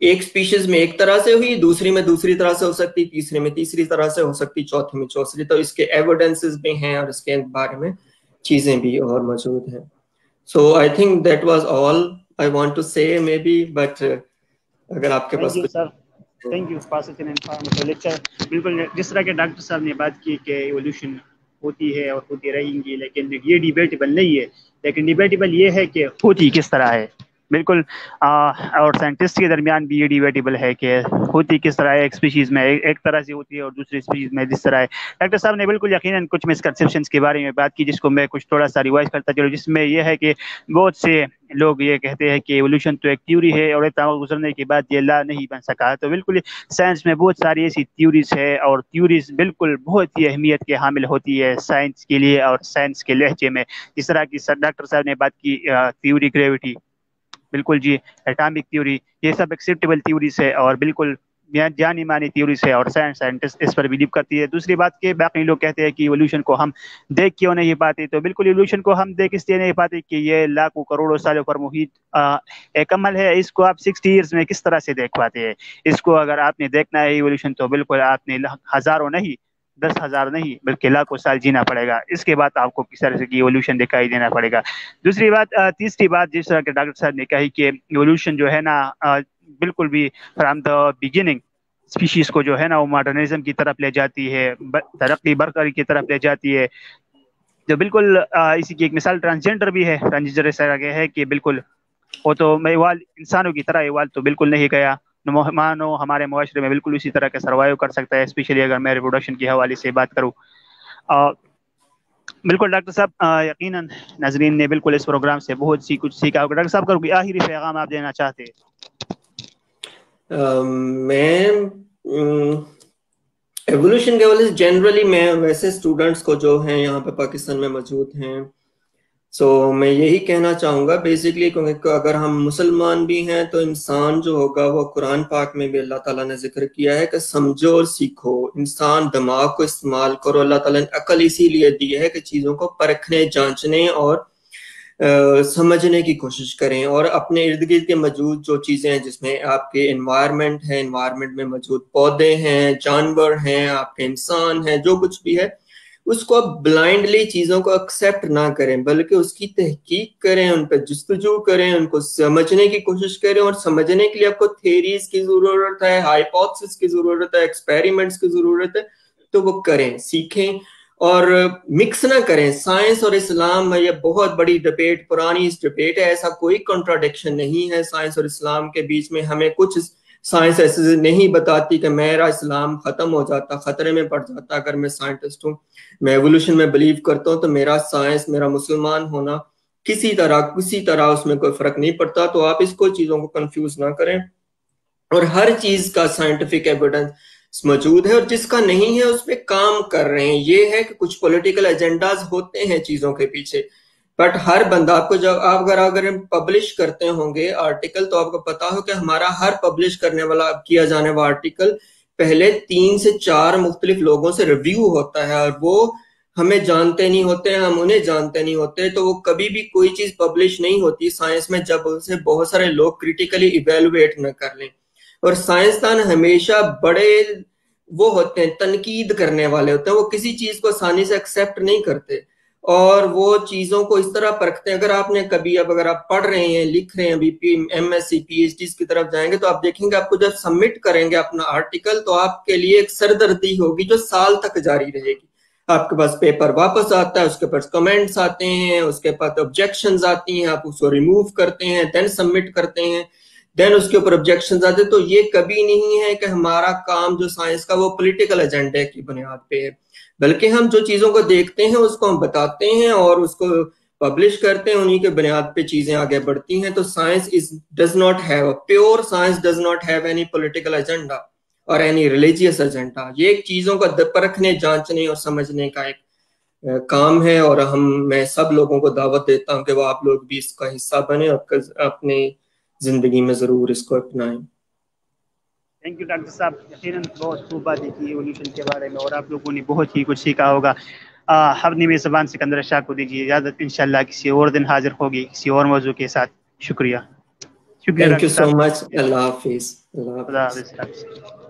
एक स्पीशीज में एक तरह से हुई, दूसरी में दूसरी तरह से हो सकती, तीसरी में तीसरी तरह से हो सकती, चौथी में चौथी। तो इसके एविडेंसेस भी हैं और इसके बारे में चीजें भी और मौजूद हैं। So I think that was all I want to say may be, but अगर आपके थैंक पास यू कुछ। Sir. Thank you for such an informative lecture. बिल्कुल जिस तरह के डॉक्टर साहब ने बात की कि एवोल्यूशन होती है और होती रहेंगी, लेकिन ये डिबेटेबल नहीं है। लेकिन डिबेटेबल ये है कि होती किस तरह है। बिल्कुल और साइंटिस्ट के दरमियान भी ये डिबेटेबल है कि होती किस तरह है। एक स्पीशीज में एक तरह से होती है और दूसरी स्पीशीज में जिस तरह है। डॉक्टर साहब ने बिल्कुल यकीनन कुछ मिसकंसेप्शंस के बारे में बात की, जिसको मैं कुछ थोड़ा सा रिवाइज करता चलूँ। जिसमें यह है कि बहुत से लोग ये कहते हैं कि एवोल्यूशन तो एक थ्योरी है और इतना गुजरने के बाद ये ला नहीं बन सका। तो बिल्कुल साइंस में बहुत सारी ऐसी थ्योरीज है और थ्योरीज बिल्कुल बहुत ही अहमियत के हामिल होती है साइंस के लिए और साइंस के लहजे में। जिस तरह की डॉक्टर साहब ने बात की थ्योरी ग्रेविटी, बिल्कुल जी, एटॉमिक थ्योरी, ये सब एक्सेप्टेबल थ्योरीज है और बिल्कुल जानी मानी थ्योरीज है और साइंटिस्ट इस पर बिलीव करती है। दूसरी बात के बाकी लोग कहते हैं कि इवोल्यूशन को हम देख क्यों नहीं पाते। तो बिल्कुल इवोल्यूशन को हम देख इसलिए नहीं पाते कि ये लाखों करोड़ों सालों पर मुहित एक अमल है। इसको आप 60 ईयर्स में किस तरह से देख पाते हैं। इसको अगर आपने देखना है इवोल्यूशन, तो बिल्कुल आपने हजारों नहीं, 10,000 नहीं बल्कि लाखों साल जीना पड़ेगा। इसके बाद आपको किस तरह से इवोल्यूशन दिखाई देना पड़ेगा। दूसरी बात, तीसरी बात जिस तरह के डॉक्टर साहब ने कही कि इवोल्यूशन जो है ना बिल्कुल भी फ्रॉम द बिगिनिंग स्पीशीज को जो है ना वो मॉडर्निज्म की तरफ ले जाती है, तरक्की बरकरारी की तरफ ले जाती है। जो बिल्कुल इसी की एक मिसाल ट्रांसजेंडर भी है। ट्रांसजेंडर ऐसा है कि बिल्कुल वो तो इवाल इंसानों की तरह इवाल तो बिल्कुल नहीं गया, मानो हमारे मुआशरे में बिल्कुल इसी तरह का सर्वाइव कर सकता है, स्पेशली अगर मैं रिप्रोडक्शन के हवाले से बात करूँ। बिल्कुल डॉक्टर साहब, यकीनन नाजरीन ने बिल्कुल इस प्रोग्राम से बहुत सी कुछ सीखा होगा। डॉक्टर साहब का कोई आखिरी पैगाम आप देना चाहते हैं? मैं एवोल्यूशन के वाले जनरली, मैं वैसे स्टूडेंट्स को जो हैं यहाँ पे पाकिस्तान में मौजूद हैं, सो मैं यही कहना चाहूँगा बेसिकली, क्योंकि अगर हम मुसलमान भी हैं तो इंसान जो होगा वो कुरान पाक में भी अल्लाह ताला ने जिक्र किया है कि समझो और सीखो, इंसान दिमाग को इस्तेमाल करो। अल्लाह ताला ने अकल इसीलिए दी है कि चीज़ों को परखने, जांचने और समझने की कोशिश करें, और अपने इर्द गिर्द के मौजूद जो चीज़ें हैं, जिसमें आपके एनवायरनमेंट है, एनवायरनमेंट में मौजूद पौधे हैं, जानवर हैं, आपके इंसान हैं, जो कुछ भी है उसको आप ब्लाइंडली चीजों को एक्सेप्ट ना करें, बल्कि उसकी तहकीक करें, उन पर जुस्तजू करें, उनको समझने की कोशिश करें। और समझने के लिए आपको थेरीज की जरूरत है, हाइपोथेसिस की जरूरत है, एक्सपेरिमेंट्स की जरूरत है, तो वो करें, सीखें और मिक्स ना करें। साइंस और इस्लाम में ये बहुत बड़ी डिबेट, पुरानी डिबेट है, ऐसा कोई कॉन्ट्राडिक्शन नहीं है साइंस और इस्लाम के बीच में। हमें कुछ साइंस ऐसे नहीं बताती कि मेरा इस्लाम खत्म हो जाता, खतरे में पड़ जाता अगर मैं साइंटिस्ट हूँ, मैं एवोल्यूशन में बिलीव करता हूँ, तो मेरा साइंस, मेरा मुसलमान होना किसी तरह उसमें कोई फर्क नहीं पड़ता। तो आप इसको चीजों को कंफ्यूज ना करें, और हर चीज का साइंटिफिक एविडेंस मौजूद है, और जिसका नहीं है उस पर काम कर रहे हैं। ये है कि कुछ पॉलिटिकल एजेंडाज होते हैं चीजों के पीछे, बट हर बंदा आपको, जब आप अगर पब्लिश करते होंगे आर्टिकल, तो आपको पता हो कि हमारा हर पब्लिश करने वाला, किया जाने वाला आर्टिकल पहले 3 से 4 मुख्तलिफ लोगों से रिव्यू होता है, और वो हमें जानते नहीं होते, हम उन्हें जानते नहीं होते। तो वो कभी भी कोई चीज पब्लिश नहीं होती साइंस में जब उसे बहुत सारे लोग क्रिटिकली इवेलुएट न कर लें। और साइंसदान हमेशा बड़े वो होते हैं, तनकीद करने वाले होते हैं, वो किसी चीज को आसानी से एक्सेप्ट नहीं करते, और वो चीजों को इस तरह परखते हैं। अगर आपने कभी, अब अगर आप पढ़ रहे हैं, लिख रहे हैं, अभी MSc PhD की तरफ जाएंगे, तो आप देखेंगे आपको जब सबमिट करेंगे अपना आर्टिकल, तो आपके लिए एक सरदर्दी होगी जो साल तक जारी रहेगी। आपके पास पेपर वापस आता है, उसके पास कमेंट्स आते हैं, उसके पास ऑब्जेक्शंस आती हैं, आप उसको रिमूव करते हैं, देन सबमिट करते हैं, देन उसके ऊपर ऑब्जेक्शंस आते हैं। तो ये कभी नहीं है कि हमारा काम जो साइंस का वो पॉलिटिकल एजेंडे की बुनियाद पे है, बल्कि हम जो चीजों को देखते हैं उसको हम बताते हैं और उसको पब्लिश करते हैं, उन्हीं के बुनियाद पे चीजें आगे बढ़ती हैं। तो science does not have, pure science does not have any political agenda और एनी रिलीजियस एजेंडा। ये एक चीजों को परखने, जांचने और समझने का एक काम है, और मैं सब लोगों को दावत देता हूं कि वो आप लोग भी इसका हिस्सा बने और अपने जिंदगी में जरूर इसको अपनाएं। थैंक यू डॉक्टर साहब, यकीनन बहुत खूब बातें की एवोल्यूशन के बारे में, और आप लोगों ने बहुत ही कुछ सीखा होगा। अपनी मेरी ज़बान सिकंदर शाह को दीजिए इजाज़त, इंशाल्लाह किसी और दिन हाजिर होगी किसी और मौजू के साथ। शुक्रिया। Thank you so much. अल्लाह हाफिज। खुदा हाफिज़।